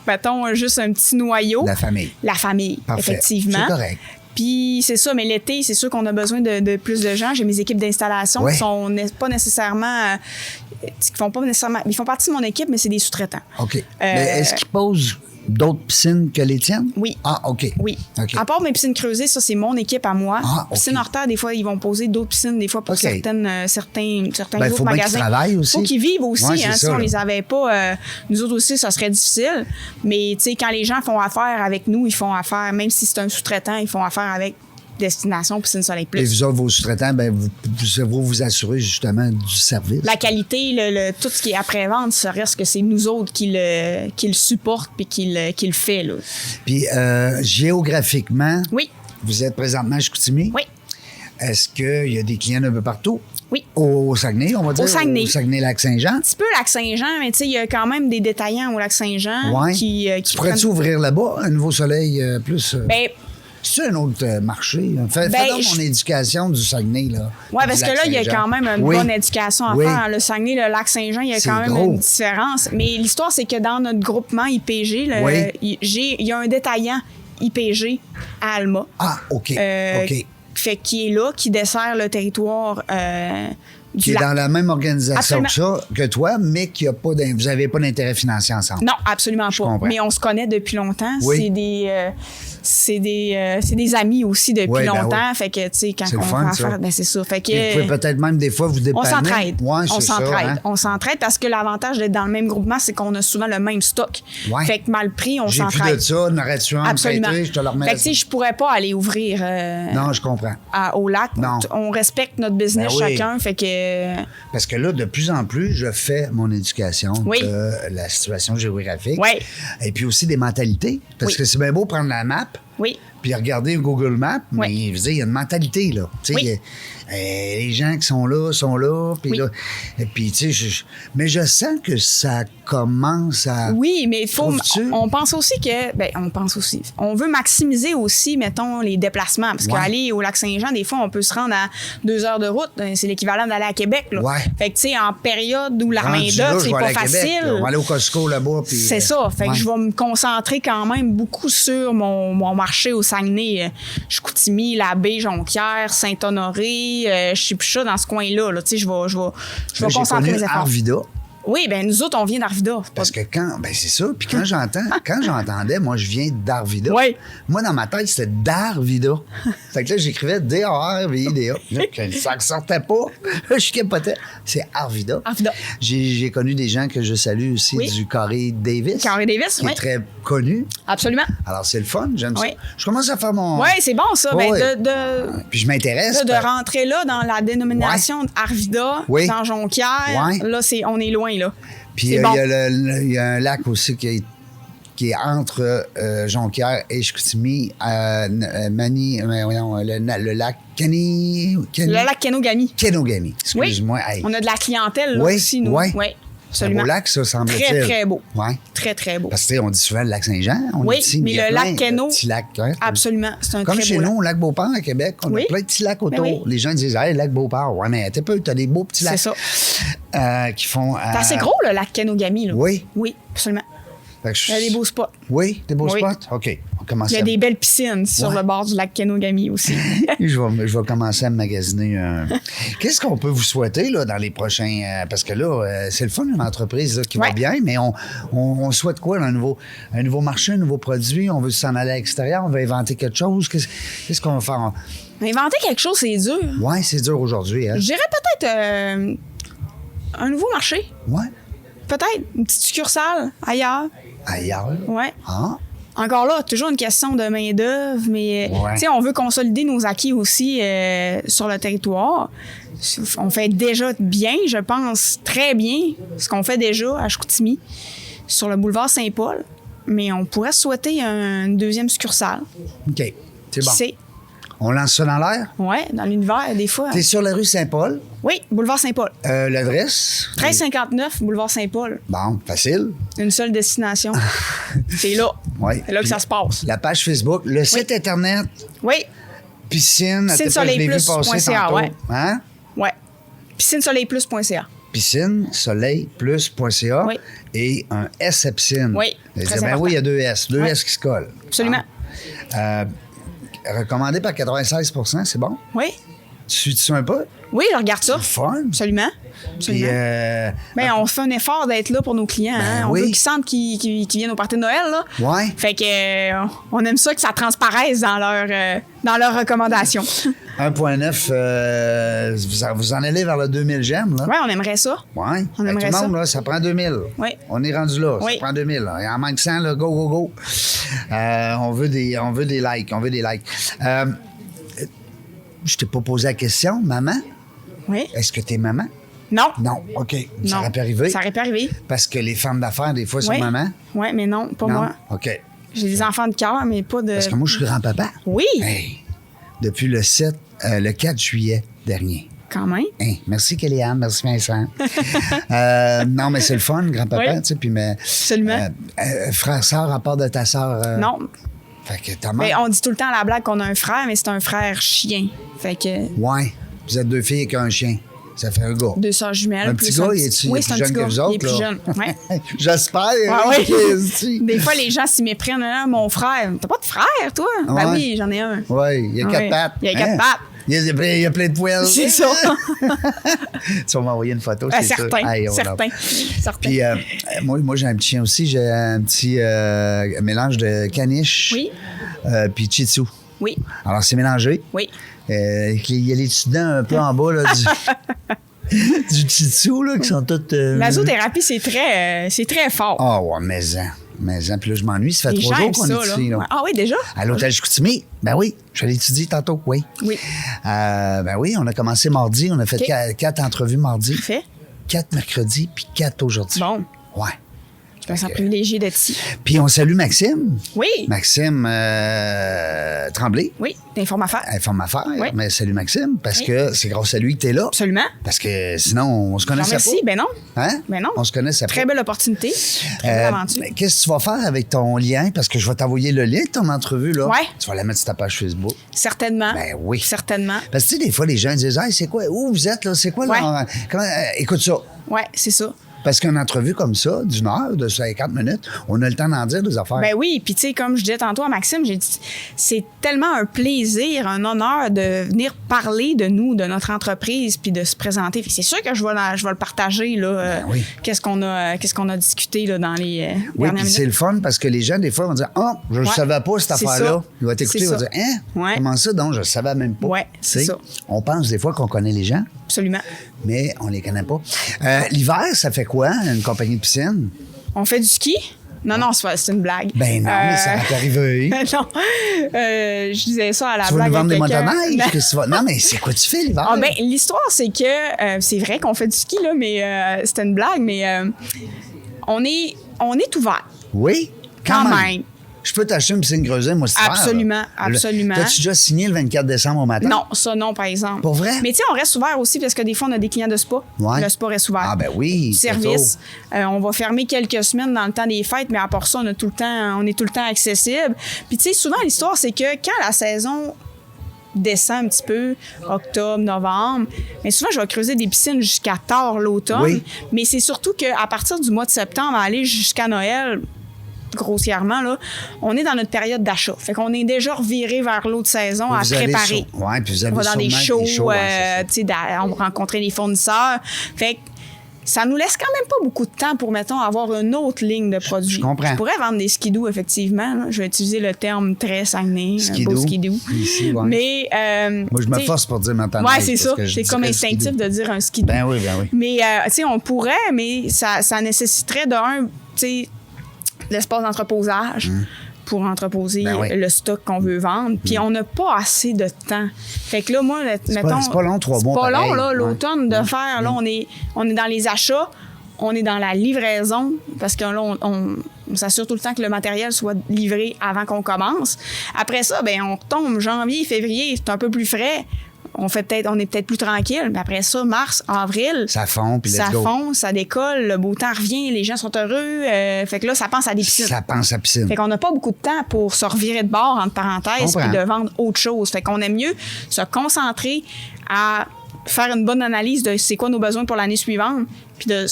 mettons, juste un petit noyau. La famille. La famille, Parfait. effectivement. C'est correct. Puis c'est ça, mais l'été, c'est sûr qu'on a besoin de plus de gens. J'ai mes équipes d'installation Ouais. qui sont pas nécessairement... qui font pas nécessairement... Ils font partie de mon équipe, mais c'est des sous-traitants. OK. Mais est-ce qu'ils posent d'autres piscines que les tiennes? Oui. Ah, OK. Oui. OK. À part mes piscines creusées, ça, c'est mon équipe à moi. Ah, OK. Piscine hors terre, des fois, ils vont poser d'autres piscines, des fois pour OK. certains Ben, autres faut bien qu'ils magasins. travaillent aussi. Faut qu'ils vivent aussi. Ouais, c'est hein, ça, si on là. les avait pas, nous autres aussi, ça serait difficile. Mais, tu sais, quand les gens font affaire avec nous, ils font affaire, même si c'est un sous-traitant, ils font affaire avec Destination Piscine Soleil Et Plus. vous autres, vos sous-traitants, ben, vous assurez justement du service. La qualité, tout ce qui est après-vente, ça reste que c'est nous autres qui le supportent puis qui le fait. Là. Puis géographiquement, Oui, vous êtes présentement à Chicoutimi. oui, Est-ce qu'il y a des clients un peu partout? oui. Au Saguenay, on va dire? Au Saguenay. Au Saguenay-Lac-Saint-Jean? Un petit peu Lac-Saint-Jean, mais tu sais, il y a quand même des détaillants au Lac-Saint-Jean Ouais. qui Tu pourrais-tu ouvrir là-bas, un nouveau soleil plus? Ben, C'est un autre marché. Fais donc mon éducation du Saguenay, là. ouais, parce Du que là, il y a Lac-Saint-Jean. quand même une Oui. bonne éducation à Oui. faire. Le Saguenay, le Lac-Saint-Jean, il y a C'est quand même gros. une différence. Mais l'histoire, c'est que dans notre groupement IPG, Oui. il y a un détaillant IPG à Alma. Ah, OK. OK. Fait qui est là, qui dessert le territoire du Qui est lac. dans la même organisation Absolument. que toi, mais qui a pas vous n'avez pas d'intérêt financier ensemble. Non, absolument Je pas. comprends. Mais on se connaît depuis longtemps. Oui. C'est des amis aussi depuis Oui, ben longtemps. oui. Fait que, tu sais, quand C'est le on fun, fait ça. affaire, ben c'est ça. Fait que, Et vous pouvez peut-être même des fois vous dépanner. on s'entraide. Ouais, On c'est ça, s'entraide. hein. On s'entraide parce que l'avantage d'être dans le même groupement, c'est qu'on a souvent le même stock. Ouais. Fait que mal pris, on J'ai plus s'entraide. de ça, n'aurais-tu un Absolument. prêté, je te le remets. Fait que, tu sais, je pourrais pas aller ouvrir Non, je comprends. au lac. Non. On respecte notre business Ben oui. chacun. Fait que. Parce que là, de plus en plus, je fais mon éducation Oui. de la situation géographique. Oui. Et puis aussi des mentalités. Parce Oui. que c'est bien beau prendre la map, Oui. puis regarder Google Maps, mais Oui. je veux dire, il y a une mentalité, là. Tu sais, Oui. il y a, les gens qui sont là, puis Oui. là. Et puis, tu sais, mais je sens que ça commence à. Oui, mais il faut. Trouves-tu? On pense aussi que. Ben, on pense aussi. On veut maximiser aussi, mettons, les déplacements. Parce Ouais. qu'aller au Lac-Saint-Jean, des fois, on peut se rendre à 2 heures de route. C'est l'équivalent d'aller à Québec, là. Ouais. Fait que, tu sais, en période où la Rendu là, main-d'œuvre, je c'est vais pas aller à Québec, facile. là. On va aller au Costco là-bas. Puis, C'est ça. Fait ouais. que je vais me concentrer quand même beaucoup sur mon marché au Saguenay, Chicoutimi, La Baie, Jonquière, Saint-Honoré, je sais plus ça, dans ce coin-là. Là. Tu sais, je vais concentrer mes efforts. Arvida. Oui, ben nous autres, on vient d'Arvida. Parce que c'est ça. Puis quand j'entendais, moi, je viens d'Arvida. Oui. Moi, dans ma tête, c'était d'Arvida. Fait que là, j'écrivais D-A-R-V-I-D-A. Ça ne sortait pas. Je capotais. C'est Arvida. Arvida. J'ai connu des gens que je salue aussi du Carré Davis. Carré Davis, qui est très connu. Absolument. Alors, c'est le fun. J'aime ça. Oui. Je commence à faire mon... Oui, c'est bon, ça. Oui, Puis je m'intéresse. de rentrer là dans la dénomination d'Arvida, dans Jonquière, là, on est loin, là. Puis il y a un lac aussi qui est entre Jonquière et Chicoutimi, le lac Le lac Kenogami. Kenogami, excuse-moi. Oui. On a de la clientèle là aussi, nous. Oui. C'est un beau lac, ça, semble-t-il. Très, très beau. Ouais. Très, très beau. Parce que, on dit souvent le lac Saint-Jean. Mais le lac Kenno. Petit lac. Absolument. C'est un comme très chez beau nous, lac. au lac Beauport, à Québec, on a plein de petits lacs autour. Oui. Les gens disent, hey, le lac Beauport. Ouais, mais t'as des beaux petits lacs. C'est ça. Qui font. C'est assez gros, le lac Kenogami, là. Oui. Oui, absolument. Il y a des beaux spots. Oui, des beaux spots? OK. On commence. Il y a des belles piscines sur le bord du lac Kenogami aussi. je vais commencer à me magasiner. Qu'est-ce qu'on peut vous souhaiter là, dans les prochains... parce que là, c'est le fun, une entreprise là, qui va bien, mais on souhaite quoi? Un nouveau marché, un nouveau produit? On veut s'en aller à l'extérieur? On veut inventer quelque chose? Qu'est-ce qu'on va faire? Inventer quelque chose, c'est dur. Oui, c'est dur aujourd'hui. Hein? Je dirais peut-être un nouveau marché. Oui. Peut-être une petite succursale ailleurs. Ailleurs? Oui. Ah. Encore là, toujours une question de main-d'œuvre, mais on veut consolider nos acquis aussi sur le territoire. On fait déjà bien, je pense, très bien, ce qu'on fait déjà à Chicoutimi, sur le boulevard Saint-Paul. Mais on pourrait souhaiter une deuxième succursale. OK. C'est bon. Qui sait? On lance ça dans l'air? Oui, dans l'univers, des fois. T'es sur la rue Saint-Paul? Oui, boulevard Saint-Paul. L'adresse? 1359, boulevard Saint-Paul. Bon, facile. Une seule destination. C'est là. Oui. C'est là que ça se passe. La page Facebook, le site Internet. Oui. Piscine. Piscinesoleilplus.ca, oui. Hein? Oui. Piscinesoleilplus.ca. Piscinesoleil+.ca. Oui. Et un S à piscine. Oui. Oui, il y a deux S. Deux S qui se collent. Absolument. Recommandé par 96 %, c'est bon? Oui. Tu sais un peu? Oui, je regarde ça. Fun. Absolument. Puis, on fait un effort d'être là pour nos clients. On veut qu'ils sentent qu'ils viennent au party de Noël. Là. Ouais. Fait que on aime ça que ça transparaisse dans leurs recommandations. 1,9, vous en allez vers le 2000 j'aime, là? Oui, on aimerait ça. Oui. On aimerait tout le monde, ça. Là, ça prend 2000. Oui. On est rendu là. Oui. Ça prend 2000. Là. Il en manque 100, là. Go, go, go. On veut des likes. On veut des likes. Je t'ai pas posé la question, maman? Oui. Est-ce que t'es maman? Non. Non, OK. Ça Non. aurait pu arriver. Ça aurait pu arriver. Parce que les femmes d'affaires, des fois, sont maman? Oui, mais non, pas Non? moi. OK. J'ai des enfants de cœur, mais pas de... Parce que moi, je suis grand-papa. Oui. Hey, depuis le 4 juillet dernier. Quand même. Hey, merci Kéliane, merci Vincent. Non, mais c'est le fun, grand-papa, tu sais, puis mais... Absolument. Frère, sœur, à part de ta sœur... Non. Fait que ta mère... Mais on dit tout le temps à la blague qu'on a un frère, mais c'est un frère chien. Fait que... Ouais. Vous êtes deux filles et un chien. Ça fait un gars. Deux sœurs jumelles. Un petit gars, il est oui, plus jeune que vous autres? Il est plus jeune, ouais. J'espère. Oui. Des fois, les gens s'y méprennent. Ah, mon frère. T'as pas de frère, toi? Ouais. Ben oui, j'en ai un. Oui, il y a 4 pattes. Il y a 4 pattes. Il y a plein de poils. C'est ça. Tu vas m'envoyer une photo, c'est sûr. Certain. Puis moi, j'ai un petit chien aussi. J'ai un petit mélange de caniche puis Shih Tzu. Oui. Alors, c'est mélangé. Oui. Il y a les petits dents un peu en bas là, du Shih Tzu là, qui sont toutes... La zoothérapie, c'est très fort. Ah, ouais, mais puis là, je m'ennuie. Ça fait 3 jours qu'on est ici. Là. Ah oui, déjà? À l'hôtel Chicoutimi. Ben oui, je l'ai étudié tantôt, oui. Oui. Ben oui, on a commencé mardi. On a fait 4 entrevues mardi. Parfait. 4 mercredis, puis 4 aujourd'hui. Bon. Ouais. Je me sens privilégié d'être ici. Puis on salue Maxime. Oui. Maxime Tremblay. Oui, d'Informe Affaires. Informe Affaires. Oui. Mais salut Maxime, parce que c'est grâce à lui que tu es là. Absolument. Parce que sinon, on se connaissait pas. Merci. Ben non. Hein? Ben non. On se connaissait pas. Très belle opportunité. Très belle aventure. Qu'est-ce que tu vas faire avec ton lien? Parce que je vais t'envoyer le lien de ton entrevue, là. Ouais. Tu vas la mettre sur ta page Facebook. Certainement. Ben oui. Certainement. Parce que, tu sais, des fois, les gens disent, hey, c'est quoi? Où vous êtes, là? C'est quoi, là? Comment, écoute ça. Oui, c'est ça. Parce qu'une entrevue comme ça, d'une heure, de 50 minutes, on a le temps d'en dire des affaires. Ben oui, puis tu sais, comme je disais tantôt à Maxime, j'ai dit, c'est tellement un plaisir, un honneur de venir parler de nous, de notre entreprise, puis de se présenter. Fait que c'est sûr que je vais le partager, là, oui. qu'est-ce qu'on a discuté là, dans les Oui, dernières puis minutes. c'est le fun parce que les gens, des fois, vont dire « Ah, je ne savais pas cette C'est affaire-là. ça. » Ils vont t'écouter, C'est ils vont ça. dire « Hein? Ouais. Comment ça? Donc, je ne savais même pas. Ouais, c'est Tu sais, ça. On pense des fois qu'on connaît les gens, Absolument. mais on les connaît pas. L'hiver, ça fait quoi, une compagnie de piscine? On fait du ski? Non, c'est une blague. Ben non, mais ça va t'arriver. non. Je disais ça à la Tu vas blague nous vendre des avec quelqu'un. motoneiges? Qu'est-ce que tu vas... Non, mais c'est quoi tu fais l'hiver? Ah ben, l'histoire, c'est que c'est vrai qu'on fait du ski, là, mais c'était une blague, mais on est ouvert. Oui? Quand même. Je peux t'acheter une piscine creusée, moi, cet hiver, Absolument, là. absolument. T'as-tu déjà signé le 24 décembre au matin? Non, ça non, par exemple. Pour vrai? Mais tu sais, on reste ouvert aussi parce que des fois, on a des clients de spa. Ouais. Le spa reste ouvert. Ah ben oui, Service. On va fermer quelques semaines dans le temps des fêtes, mais à part ça, on est tout le temps accessible. Puis tu sais, souvent, l'histoire, c'est que quand la saison descend un petit peu, octobre, novembre, mais souvent, je vais creuser des piscines jusqu'à tard l'automne. Oui. Mais c'est surtout qu'à partir du mois de septembre, à aller jusqu'à Noël, grossièrement, là, on est dans notre période d'achat. Fait qu'on est déjà reviré vers l'autre saison à préparer. Oui, puis vous avez On va dans des sûrement shows, ouais, tu sais, on va rencontrer les fournisseurs. Fait que ça nous laisse quand même pas beaucoup de temps pour, mettons, avoir une autre ligne de produits. Je comprends. Je pourrais vendre des skidoo, effectivement. Là. Je vais utiliser le terme très Saguenay, un beau skidoo. Ici, ouais. Mais, moi, je me force pour dire maintenant. Ouais, c'est ça. C'est comme instinctif de dire un skidoo. Ben oui. Mais, tu sais, on pourrait, mais ça nécessiterait tu sais, l'espace d'entreposage pour entreposer le stock qu'on veut vendre. Puis on n'a pas assez de temps. Fait que là, moi, mettons... C'est pas long, 3 mois. C'est pas long, pareil. là, l'automne, de faire. Là, on est dans les achats, on est dans la livraison, parce que là, on s'assure tout le temps que le matériel soit livré avant qu'on commence. Après ça, ben on retombe janvier, février, c'est un peu plus frais. On est peut-être plus tranquille, mais après ça, mars, avril, ça fond, puis ça fond, ça décolle, le beau temps revient, les gens sont heureux. Fait que là, ça pense à des piscines. Ça pense à piscine. Fait qu'on n'a pas beaucoup de temps pour se revirer de bord, entre parenthèses, puis de vendre autre chose. Fait qu'on aime mieux se concentrer à faire une bonne analyse de c'est quoi nos besoins pour l'année suivante, puis de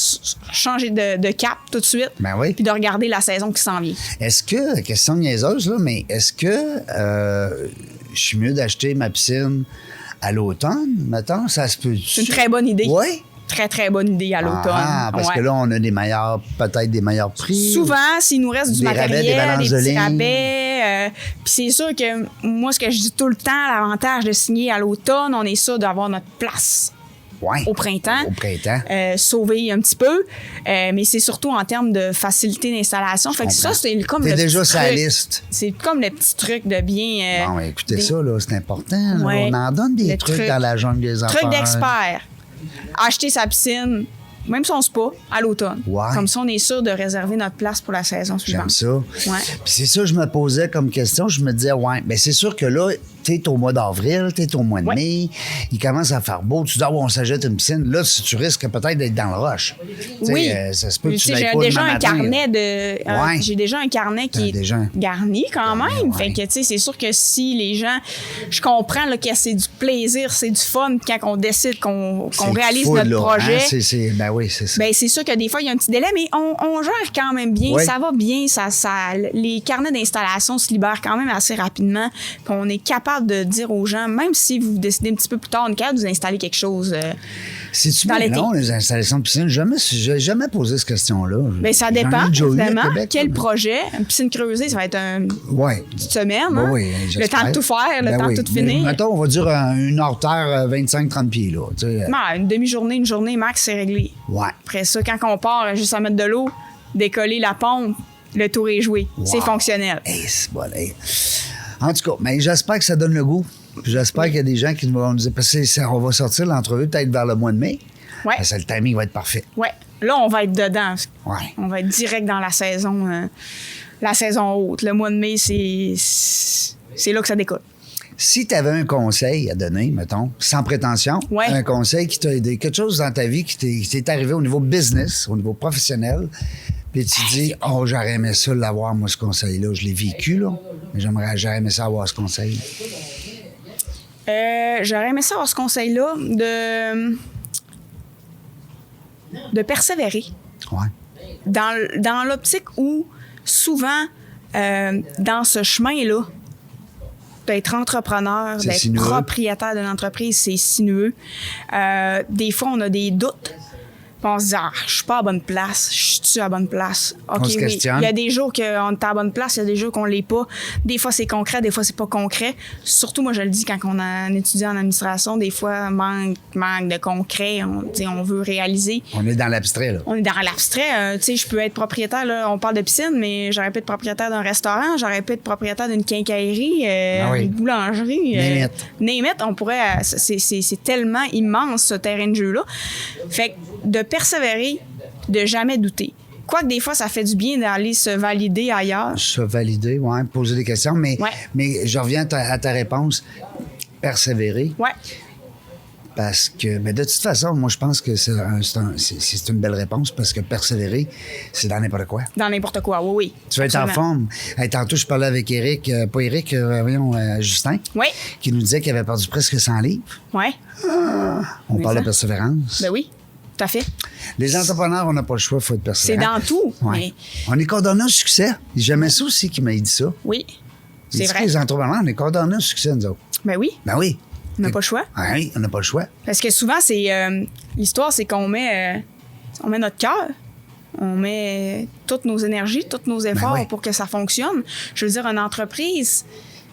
changer de cap tout de suite, puis de regarder la saison qui s'en vient. Est-ce que, question niaiseuse, là, mais est-ce que je suis mieux d'acheter ma piscine à l'automne, mettons? Ça se peut. C'est une très bonne idée. Oui? Très, très bonne idée à l'automne. Parce que là, on a peut-être des meilleurs prix. Souvent, s'il nous reste du matériel, rabais, des petits rabais. Puis c'est sûr que moi, ce que je dis tout le temps, l'avantage de signer à l'automne, on est sûr d'avoir notre place. Au printemps. Sauver un petit peu. Mais c'est surtout en termes de facilité d'installation. Fait que ça, c'est comme le déjà petit sur la truc. liste. C'est comme le petit truc de bien... Bon, écoutez ça, là, c'est important. Ouais, on en donne des trucs dans la jungle des affaires. Truc d'expert. Acheter sa piscine, même son spa, à l'automne. Ouais. Comme ça, on est sûr de réserver notre place pour la saison suivante. J'aime ça. Ouais. Puis c'est ça que je me posais comme question. Je me disais, bien, c'est sûr que là, t'es au mois d'avril, t'es au mois de mai, il commence à faire beau. Tu dis, on s'achète une piscine. Là, tu risques peut-être d'être dans le rush. Oui. Ça se peut que tu j'ai pas déjà demain un matin, carnet de. J'ai déjà un carnet qui est garni quand même. Fait que, tu sais, c'est sûr que si les gens. Je comprends là, que c'est du plaisir, c'est du fun quand on décide qu'on réalise notre projet. Hein? Ben oui, c'est ça. Ben, c'est sûr que des fois, il y a un petit délai, mais on gère quand même bien. Oui. Ça va bien. Les carnets d'installation se libèrent quand même assez rapidement. Puis on est capable de dire aux gens, même si vous décidez un petit peu plus tard, on est capable de vous installer quelque chose. C'est-tu bien long, les installations de piscine? J'ai jamais posé cette question-là. Bien, ça dépend, évidemment. Quel projet? Une piscine creusée, ça va être une petite semaine. Hein? Oui, le temps de tout faire, le temps de tout finir. Mettons, on va dire une heure-terre, 25-30 pieds. Là, une demi-journée, une journée max, c'est réglé. Ouais. Après ça, quand on part, juste à mettre de l'eau, décoller la pompe, le tour est joué. Wow. C'est fonctionnel. C'est bon, En tout cas, mais j'espère que ça donne le goût. J'espère qu'il y a des gens qui vont nous dire, parce qu'on va sortir l'entrevue peut-être vers le mois de mai. Oui. Le timing va être parfait. Oui. Là, on va être dedans. Ouais. On va être direct dans la saison haute. Le mois de mai, c'est là que ça décolle. Si tu avais un conseil à donner, mettons, sans prétention, un conseil qui t'a aidé, quelque chose dans ta vie qui t'est arrivé au niveau business, au niveau professionnel, puis tu dis, j'aurais aimé ça l'avoir, moi, ce conseil-là. Je l'ai vécu, là, mais j'aurais aimé ça avoir ce conseil. J'aurais aimé ça avoir ce conseil-là de persévérer. Ouais. Dans l'optique où, souvent, dans ce chemin-là, d'être entrepreneur, C'est d'être sinueux. propriétaire d'une entreprise, c'est sinueux. Des fois, on a des doutes. Puis on se dit, je suis pas à la bonne place. Je suis à la bonne place. OK, On se oui. questionne. Il y a des jours qu'on est à la bonne place, il y a des jours qu'on l'est pas. Des fois, c'est concret, des fois, c'est pas concret. Surtout, moi, je le dis, quand on a un étudiant en administration, des fois, manque de concret. On veut réaliser. On est dans l'abstrait, là. On est dans l'abstrait. Tu sais, je peux être propriétaire, là, on parle de piscine, mais j'aurais pu être propriétaire d'un restaurant, j'aurais pu être propriétaire d'une quincaillerie, Ah oui. d'une boulangerie. Name it. Name it, on pourrait. C'est tellement immense, ce terrain de jeu-là. Fait que de persévérer, de jamais douter. Quoique des fois, ça fait du bien d'aller se valider ailleurs. Se valider, ouais, poser des questions, mais, Ouais. mais je reviens à ta réponse. Persévérer. Ouais. Parce que, mais de toute façon, moi, je pense que c'est une belle réponse parce que persévérer, c'est dans n'importe quoi. Dans n'importe quoi, oui, oui. Tu vas être en Absolument. forme. Hey, tantôt, je parlais avec Éric, pas Éric, Justin, Oui, qui nous disait qu'il avait perdu presque 100 livres. oui. On Mais parle ça. de persévérance. Ben oui, tout à fait. Les entrepreneurs, on n'a pas le choix, il faut être C'est persévérant. dans tout. Ouais. Mais On est condamné au succès. J'aimais ça aussi qu'il m'a dit ça. oui, Il c'est dit que vrai. les entrepreneurs, on est condamnés au succès, nous autres. Ben oui, Ben oui. on n'a pas le choix. Oui, on n'a pas le choix. Parce que souvent, c'est l'histoire, c'est qu'on met notre cœur, on met toutes nos énergies, tous nos efforts oui. pour que ça fonctionne. Je veux dire, une entreprise,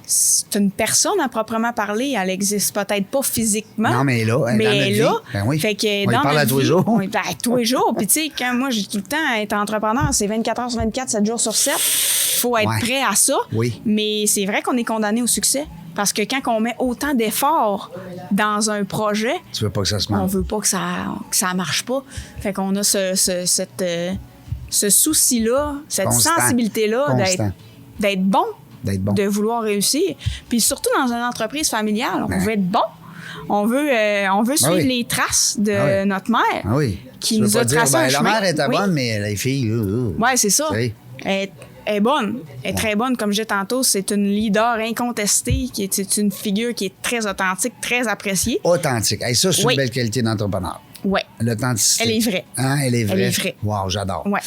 c'est une personne à proprement parler. Elle existe peut-être pas physiquement. Non, mais elle est là, elle est mais dans notre elle est vie. là. Ben oui. Fait que On y dans parle notre à tous les vie, jours. on y parle à tous les jours. Puis tu sais, quand moi, j'ai tout le temps être entrepreneur, c'est 24 heures sur 24, 7 jours sur 7. Faut être Ouais. prêt à ça. Oui. Mais c'est vrai qu'on est condamné au succès. Parce que quand on met autant d'efforts dans un projet, Tu veux pas que ça se on mange. veut pas que ça marche pas. Fait qu'on a ce souci-là, cette Constant. sensibilité-là Constant. d'être bon, D'être bon. de vouloir réussir. Puis surtout dans une entreprise familiale, on Ben. veut être bon. On veut suivre oui. les traces de Ah oui. notre mère Ah oui. qui Tu veux nous pas a dire, tracé un la chemin. mère était Oui. bonne, mais les filles... Ouais, c'est ça. Tu sais. Elle est bonne. Elle est très bonne, comme je disais tantôt. C'est une leader incontestée, c'est une figure qui est très authentique, très appréciée. Authentique. Hey, ça, c'est Oui. une belle qualité d'entrepreneur. Ouais. L'authenticité. Elle est vraie. Hein, elle est vraie. Elle est vraie. Wow, j'adore. Ouais.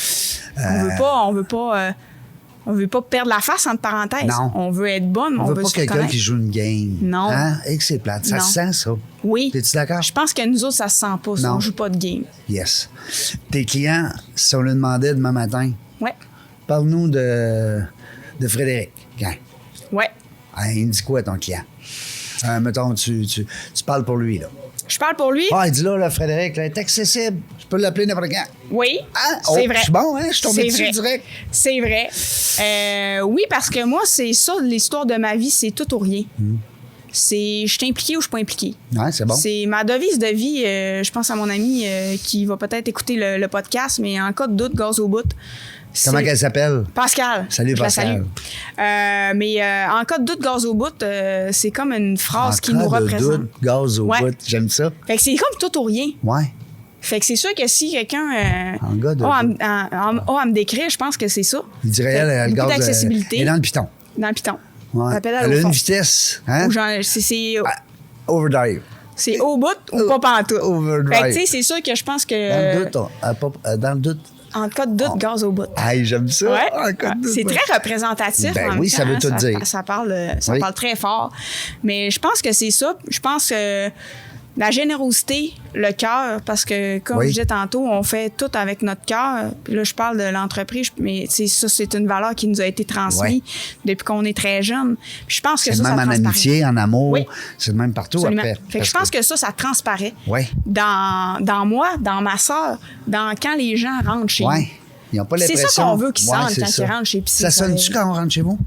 On veut pas perdre la face entre parenthèses. Non. On veut être bonne, On veut pas se quelqu'un reconnaître. qui joue une game. Non. Hein? Et que c'est plate. Ça Non. se sent, ça. Oui. T'es-tu d'accord? Je pense que nous autres, ça se sent pas. Non. On joue pas de game. Yes. Tes clients, si on lui demandait demain matin, Ouais. parle-nous de Frédéric. Tiens. Ouais. Hein, il me dit quoi, ton client? Mettons, tu parles pour lui, là. Je parle pour lui. Ah, il dit là, Frédéric, là, il est accessible. Je peux l'appeler n'importe quand. Oui. Hein? C'est Oh, vrai. je suis bon, hein? Je suis tombé C'est dessus vrai. direct. C'est vrai. Oui, parce que moi, c'est ça, l'histoire de ma vie, c'est tout ou rien. C'est je suis impliquée ou je suis pas impliquée. Ouais, c'est bon. C'est ma devise de vie. Je pense à mon ami qui va peut-être écouter le podcast, mais en cas de doute, gaz au bout. Comment c'est- qu'elle s'appelle? Pascal. Salut, Je la Pascal. salue. Mais en cas de doute, gaz au bout, c'est comme une phrase qui En nous cas de représente. doute, gaz au Ouais. bout. J'aime ça. Fait que c'est comme tout ou rien. Ouais. Fait que c'est sûr que si quelqu'un En gars de a doute. à me décrire, je pense que c'est ça. Il dirait, Fait que elle, le beaucoup gaz. d'accessibilité Elle est dans le piton. dans le piton. Ouais. La pédale Elle au a fond. une vitesse. Hein? Ou genre, c'est Overdrive. c'est au bout ou pas pantoute. Overdrive. Fait que tu sais, c'est sûr que je pense Dans le que doute, dans le doute. en cas de doute, gaz au bout. Hey, j'aime ça. Ouais. En cas de doute, C'est ouais. très représentatif. Ben en même oui, ça temps, veut hein. tout dire. Ça parle Oui. très fort. Mais je pense que c'est ça. Je pense que la générosité, le cœur, parce que, comme Oui. je disais tantôt, on fait tout avec notre cœur. Puis là, je parle de l'entreprise, mais tu sais, ça, c'est une valeur qui nous a été transmise Ouais. depuis qu'on est très jeune. Puis je pense que C'est ça, le même ça en transparaît. amitié, en amour. Oui. C'est le même partout Absolument. après. Fait que je pense que ça transparaît. Oui. Dans moi, dans ma soeur, dans quand les gens rentrent chez Oui. nous. Ils n'ont pas C'est l'impression. ça qu'on veut qu'ils sentent c'est quand ça. ils rentrent chez Piscine Ça sonne-tu Soleil. quand on rentre chez vous?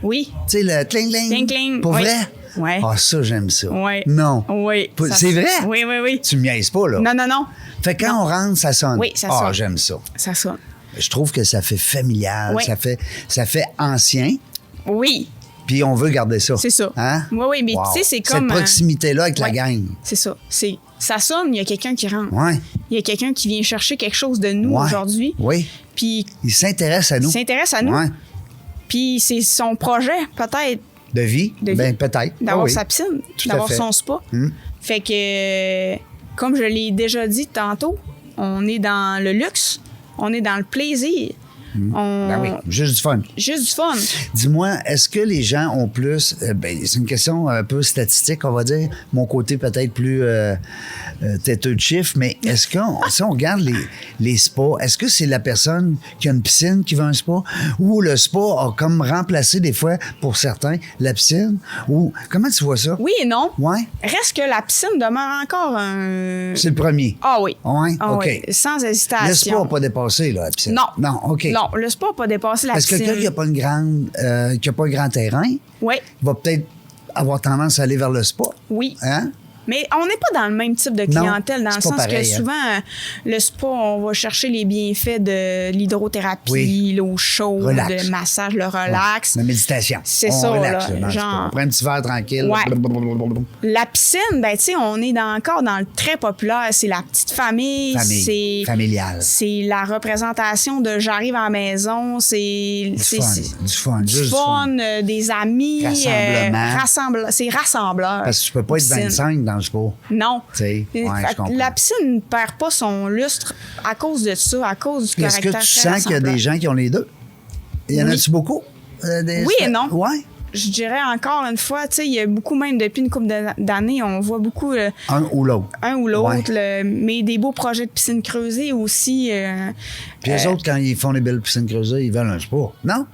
Oui. Tu sais, le cling-cling. Cling-cling, Pour oui. vrai? Ouais. Ah, ça, j'aime ça. Oui. Non. Oui. Ça- C'est vrai? Oui, oui, oui. Tu me niaises pas, là. Non, non, non. Fait que quand on rentre, ça sonne. Oui, ça Ah, sonne. j'aime ça. Ça sonne. Je trouve que ça fait familial, Oui. ça fait ancien, Oui, puis on veut garder ça. c'est ça. Hein? Oui, oui, mais Wow. tu sais, c'est comme. Cette proximité-là avec la ouais. gang. C'est ça. Ça sonne, il y a quelqu'un qui rentre. Ouais. Il y a quelqu'un qui vient chercher quelque chose de nous Ouais. aujourd'hui. Oui. Puis Il s'intéresse à nous. il s'intéresse à nous. Ouais. Puis c'est son projet, peut-être, De vie? De vie. Ben, peut-être. d'avoir Ah oui. sa piscine, Tout à d'avoir fait. son spa. Hum. Fait que, comme je l'ai déjà dit tantôt, on est dans le luxe. On est dans le plaisir. Ben oui, juste du fun. Juste du fun. Dis-moi, est-ce que les gens ont plus... c'est une question un peu statistique, on va dire. Mon côté peut-être plus têteux de chiffres, mais est-ce que si on regarde les spas, est-ce que c'est la personne qui a une piscine qui veut un spa? Ou le spa a comme remplacé des fois, pour certains, la piscine? Ou comment tu vois ça? Oui et non. Ouais? Reste que la piscine demeure encore un... C'est le premier. Ah oui. Ouais? Ah OK. oui. Sans hésitation. Le spa n'a pas dépassé, là, la piscine? Non. Non, OK. Non, le spa n'a pas dépassé la Parce que piscine. quelqu'un qui n'a pas un grand terrain, Oui, va peut-être avoir tendance à aller vers le spa. oui. Hein? Mais on n'est pas dans le même type de clientèle, dans le c'est sens pas pareil, que souvent, le spa, on va chercher les bienfaits de l'hydrothérapie, Oui. l'eau chaude, Relax. le massage, le relax. La méditation. C'est On ça, relaxe, là, dans le genre- spa. On prend un petit verre tranquille. Ouais. Blablabla. La piscine, ben tu sais, on est encore dans le très populaire. C'est la petite famille. Famille. C'est Familiale. C'est la représentation de j'arrive à la maison. C'est Du c'est- fun. c'est- Du fun. du Juste du fun. fun, des amis. Rassemblement. C'est rassembleur. Parce que tu peux pas être Piscine. 25 dans le spa. Non. Tu sais, ouais, Fait je que comprends. la piscine ne perd pas son lustre à cause de ça, à cause du Est-ce caractère que tu très sens qu'il y a des rassembleur. gens qui ont les deux? Il y en Oui. a-tu beaucoup? Oui et non. Ouais. Je dirais encore une fois, tu sais, il y a beaucoup, même depuis une couple d'années, on voit beaucoup Un ou l'autre. un ou l'autre, Ouais. mais des beaux projets de piscine creusée aussi. Puis les autres, quand ils font les belles piscines creusées, ils veulent un spa. Non?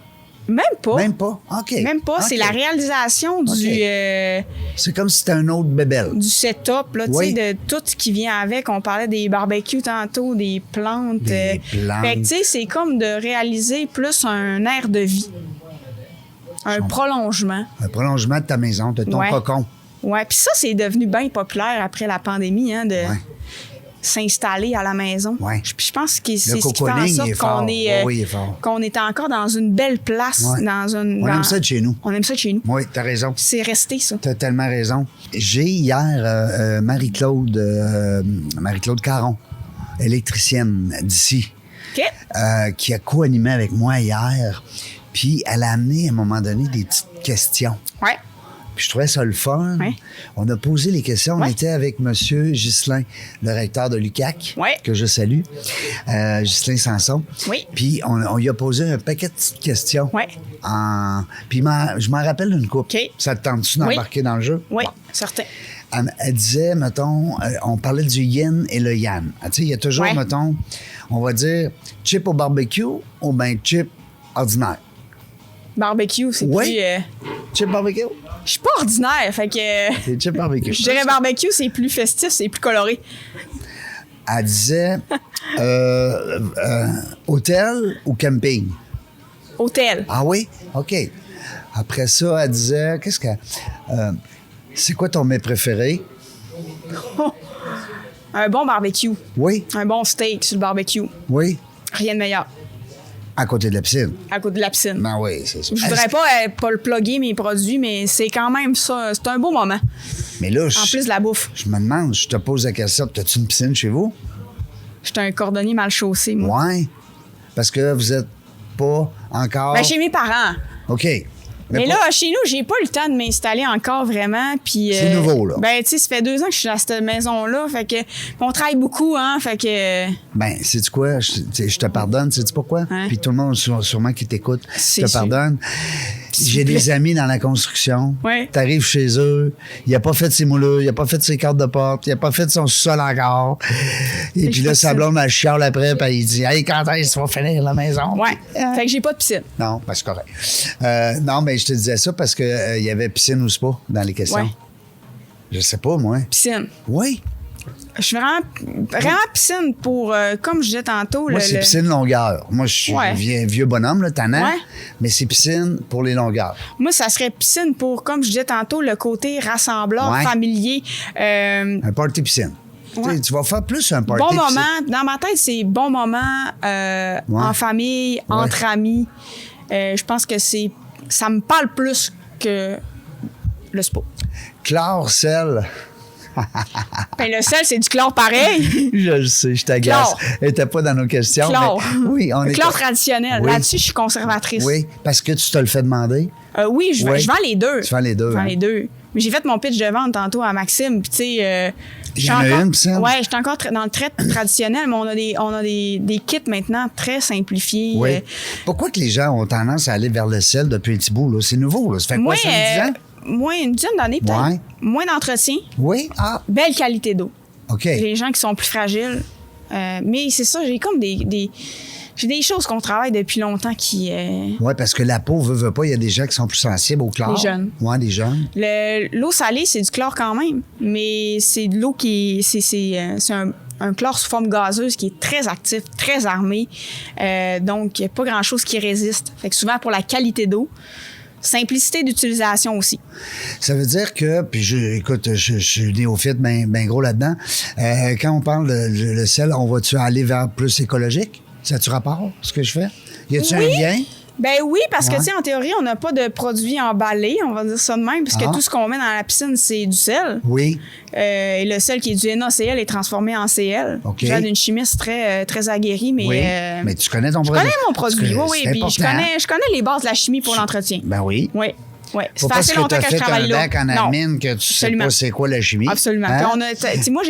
Même pas. Même pas? OK. Même pas. C'est OK. la réalisation OK. du C'est comme si c'était un autre bébelle. du setup, là, tu Oui. sais, de tout ce qui vient avec. On parlait des barbecues tantôt, des plantes. Des plantes. Fait que, tu sais, c'est comme de réaliser plus un air de vie. Un prolongement. Un prolongement de ta maison, de ton Ouais. cocon. Ouais, puis ça, c'est devenu bien populaire après la pandémie, hein, de Ouais. s'installer à la maison. Ouais. Puis je pense que Le c'est ce qui fait en cocooning sorte est fort. qu'on est, Oui, il est fort. qu'on est encore dans une belle place. Ouais. Dans une, On dans- aime ça de chez nous. On aime ça de chez nous. Oui, t'as raison. C'est resté, ça. T'as tellement raison. J'ai hier Marie-Claude Caron, électricienne d'ici, OK? qui a co-animé avec moi hier. Puis elle a amené à un moment donné des petites questions. Ouais. Puis je trouvais ça le fun. Ouais. On a posé les questions. On Ouais. était avec M. Ghislain, le recteur de l'UQAC, Ouais. que je salue, Ghislain Sanson. Oui. Puis on lui a posé un paquet de petites questions. Ouais. Puis je m'en rappelle d'une coupe. OK. Ça te tente-tu d'embarquer dans le jeu? Oui, Bon. certain. Elle disait, mettons, on parlait du yin et le yang. Tu sais, il y a toujours, Ouais. mettons, on va dire chip au barbecue ou bien chip ordinaire. Barbecue, c'est Ouais. plus... Chip barbecue? Je suis pas ordinaire, fait que... C'est chip barbecue. Je dirais barbecue, c'est plus festif, c'est plus coloré. Elle disait hôtel ou camping? Hôtel. Ah oui? OK. Après ça, elle disait, qu'est-ce que... c'est quoi ton mets préféré? Un bon barbecue. Oui, Un bon steak sur le barbecue. oui. Rien de meilleur. À côté de la piscine. À côté de la piscine. Ben oui, c'est ça. Je voudrais pas le plugger mes produits, mais c'est quand même ça. C'est un beau moment. Mais là, En plus de la bouffe. je me demande, je te pose la question, as-tu une piscine chez vous? J'étais un cordonnier mal chaussé, moi. Ouais. Parce que vous êtes pas encore... Ben, chez mes parents. OK. Mais pas- là, chez nous, j'ai pas eu le temps de m'installer encore vraiment. Puis, C'est nouveau, là. Ben, tu sais, ça fait 2 ans que je suis dans cette maison-là. Fait que, puis on travaille beaucoup, hein. Fait que. Ben, sais-tu quoi? Je te pardonne, sais-tu pourquoi? Hein? Puis tout le monde sûrement qui t'écoute, C'est je te sûr. pardonne. J'ai vous des plaît. amis dans la construction. Ouais. T'arrives chez eux, il a pas fait ses moulures, il a pas fait ses cartes de porte, il a pas fait son sous-sol encore. Et puis là, sa blonde, elle chiale après, puis il dit « Hey, quand est-ce qu'on va finir la maison? » Ouais. Fait que j'ai pas de piscine. Non, ben, c'est correct. Non, mais je te disais ça parce que il y avait piscine ou spa dans les questions. Ouais. Je sais pas, moi. Piscine. Oui. Je suis vraiment piscine pour, comme je disais tantôt. Moi, c'est piscine longueur. Moi, je suis Ouais. vieux bonhomme, là, tannant. Ouais. Mais c'est piscine pour les longueurs. Moi, ça serait piscine pour, comme je disais tantôt, le côté rassembleur, Ouais. familier. Un party piscine. Ouais. Tu vas faire plus un party Bon piscine. moment. Dans ma tête, c'est bon moment en famille, entre amis. Je pense que ça me parle plus que le spa. Chlore, sel. Ben, le sel, c'est du chlore pareil. Je le sais, je t'agace. Chlore. Elle n'était pas dans nos questions. Chlore. mais oui, on Le est. chlore traditionnel. Oui. Là-dessus, je suis conservatrice. Oui, parce que tu te le fais demander. Oui, je Oui. vends les deux. Tu vends les deux, Je vends hein. les deux. Mais j'ai fait mon pitch de vente tantôt à Maxime, puis tu sais... Il y en a une, piscine? Ouais, je suis encore dans le trait traditionnel, mais on a des kits maintenant très simplifiés. Oui. Pourquoi que les gens ont tendance à aller vers le sel depuis un petit bout? Là? C'est nouveau, là. Ça fait quoi, 5-10 ans? Moins une dizaine d'années, peut-être. Ouais. Moins d'entretien. Oui? Ah, Belle qualité d'eau. OK. Les gens qui sont plus fragiles. Mais c'est ça, j'ai comme j'ai des choses qu'on travaille depuis longtemps qui... Oui, parce que la peau, veut pas, il y a des gens qui sont plus sensibles au chlore. Les jeunes. Oui, les jeunes. L'eau salée, c'est du chlore quand même, mais c'est de l'eau qui... C'est un chlore sous forme gazeuse qui est très actif, très armé. Donc, il n'y a pas grand-chose qui résiste. Fait que souvent, pour la qualité d'eau, simplicité d'utilisation aussi. Ça veut dire que, puis écoute, je suis néophyte ben gros là-dedans. Quand on parle de le sel, on va-tu aller vers plus écologique? Ça a-tu rapport, ce que je fais? Y a-tu un lien? Ben oui, parce que, Ouais. tu sais, en théorie, on n'a pas de produits emballés, on va dire ça de même, puisque tout ce qu'on met dans la piscine, c'est du sel. Oui. Et le sel qui est du NaCl est transformé en Cl. OK. J'ai d'une chimiste très aguerrie, mais... Oui. Mais tu connais ton je produit. connais mon produit, oui, C'est puis important. je connais les bases de la chimie pour l'entretien. Ben oui. Oui, oui. Faut Ça pas fait assez que tu longtemps as que je fait travaille un là. bac en Non. admin que tu sais Absolument. pas c'est quoi la chimie. Absolument. Hein? Puis tu sais, moi,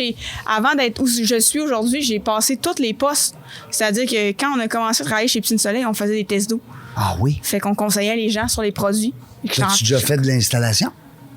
avant d'être où je suis aujourd'hui, j'ai passé tous les postes. C'est-à-dire que quand on a commencé à travailler chez Piscine Soleil, on faisait des tests d'eau. Ah oui. Fait qu'on conseillait les gens sur les produits. As-tu déjà fait de l'installation?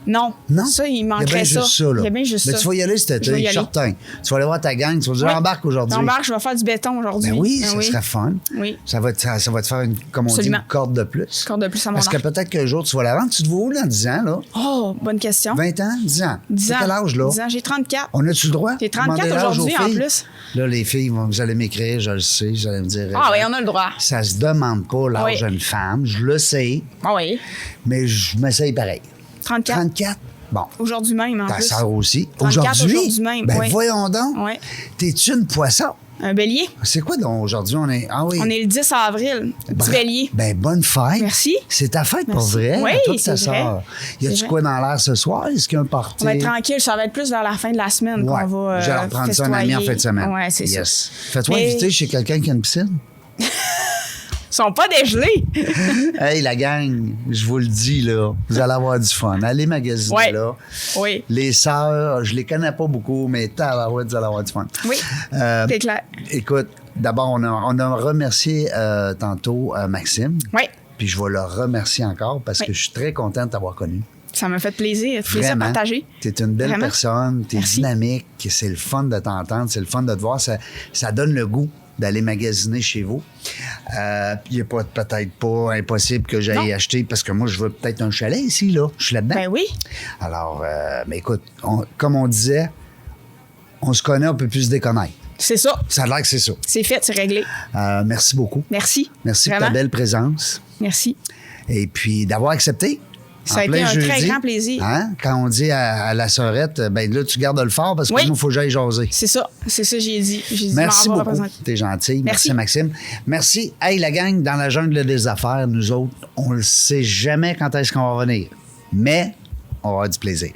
Non. Non? Ça, il Il y a bien manquerait ça. juste ça, là. Il y a bien juste Mais ça. tu vas y aller cet Je vais été, y aller. certain. Tu vas aller voir ta gang, tu vas dire, Ouais. embarque aujourd'hui. J'embarque, je vais faire du béton aujourd'hui. Ben oui, Ah ça serait fun. Oui. Ça va te faire, une, comme on Absolument. dit, une corde de plus. Score de plus à mon Parce que arc. peut-être qu'un jour, tu vas la vendre. Tu te vois où dans 10 ans, là? Oh, bonne question. 20 ans? 10 ans? 10 ans. T'as quel âge, là? 10 ans, j'ai 34. On a-tu le droit? J'ai 34 Demander l'âge aux aujourd'hui, en filles? plus. Là, les filles, vous allez m'écrire, je le sais, vous allez me dire... Ah oui, on a le droit. Ça se demande pas l'âge Oui. d'une femme, je le sais, Ah oui. mais je m'essaye pareil. 34. 34? Bon. Aujourd'hui même, en Ta plus. sœur aussi. 34 aujourd'hui même, Ben oui. voyons donc. Oui. T'es-tu une poisson? Un bélier. C'est quoi donc aujourd'hui? On est. Ah oui. On est le 10 avril. Le petit bélier. Ben bonne fête. Merci. C'est ta fête pour Merci. vrai? Oui, à toi et ta c'est vrai. sœur. Y a-tu C'est quoi dans l'air ce soir? Est-ce qu'il y a un party? On va être tranquille. Ça va être plus vers la fin de la semaine Ouais. qu'on va Je vais leur prendre ça un ami en fin de semaine. Oui, c'est ça. Yes. Fais-toi Mais- inviter chez quelqu'un qui a une piscine. Ils sont pas dégelés. Hey, la gang, je vous le dis, là, vous allez avoir du fun. Allez magasiner Ouais. là. Oui. Les sœurs, je les connais pas beaucoup, mais tabarouette, vous allez avoir du fun. Oui. C'est clair. Écoute, d'abord, on a remercié tantôt Maxime. Oui. Puis je vais le remercier encore parce Oui. que je suis très content de t'avoir connu. Ça m'a fait plaisir. Plaisir Vraiment. partagé. Tu es une belle Vraiment. personne, tu es Merci. dynamique, c'est le fun de t'entendre, c'est le fun de te voir. Ça donne le goût d'aller magasiner chez vous. Il n'est peut-être pas impossible que j'aille Non. acheter parce que moi, je veux peut-être un chalet ici, là. Je suis là-dedans. Ben oui. Alors, mais écoute, comme on disait, on se connaît, on peut plus se déconnaître. C'est ça. Ça a l'air que c'est ça. C'est fait, c'est réglé. Merci beaucoup. Merci. Merci pour ta Vraiment. belle présence. Merci. Et puis d'avoir accepté. Ça En a été plein un très jeudi. grand plaisir. Hein? Quand on dit à la sœurette, ben là, tu gardes le fort parce que Oui. nous, il faut que j'aille jaser. C'est ça. C'est ça, j'ai dit. J'ai dit, Merci m'en va beaucoup. représenter. T'es gentil. Merci, Merci. Maxime. Merci. Hey, la gang, dans la jungle des affaires, nous autres, on ne sait jamais quand est-ce qu'on va revenir. Mais on va avoir du plaisir.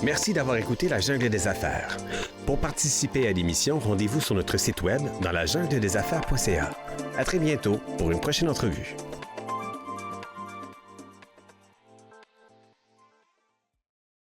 Merci d'avoir écouté La Jungle des Affaires. Pour participer à l'émission, rendez-vous sur notre site web dans lajungledesaffaires.ca. À très bientôt pour une prochaine entrevue.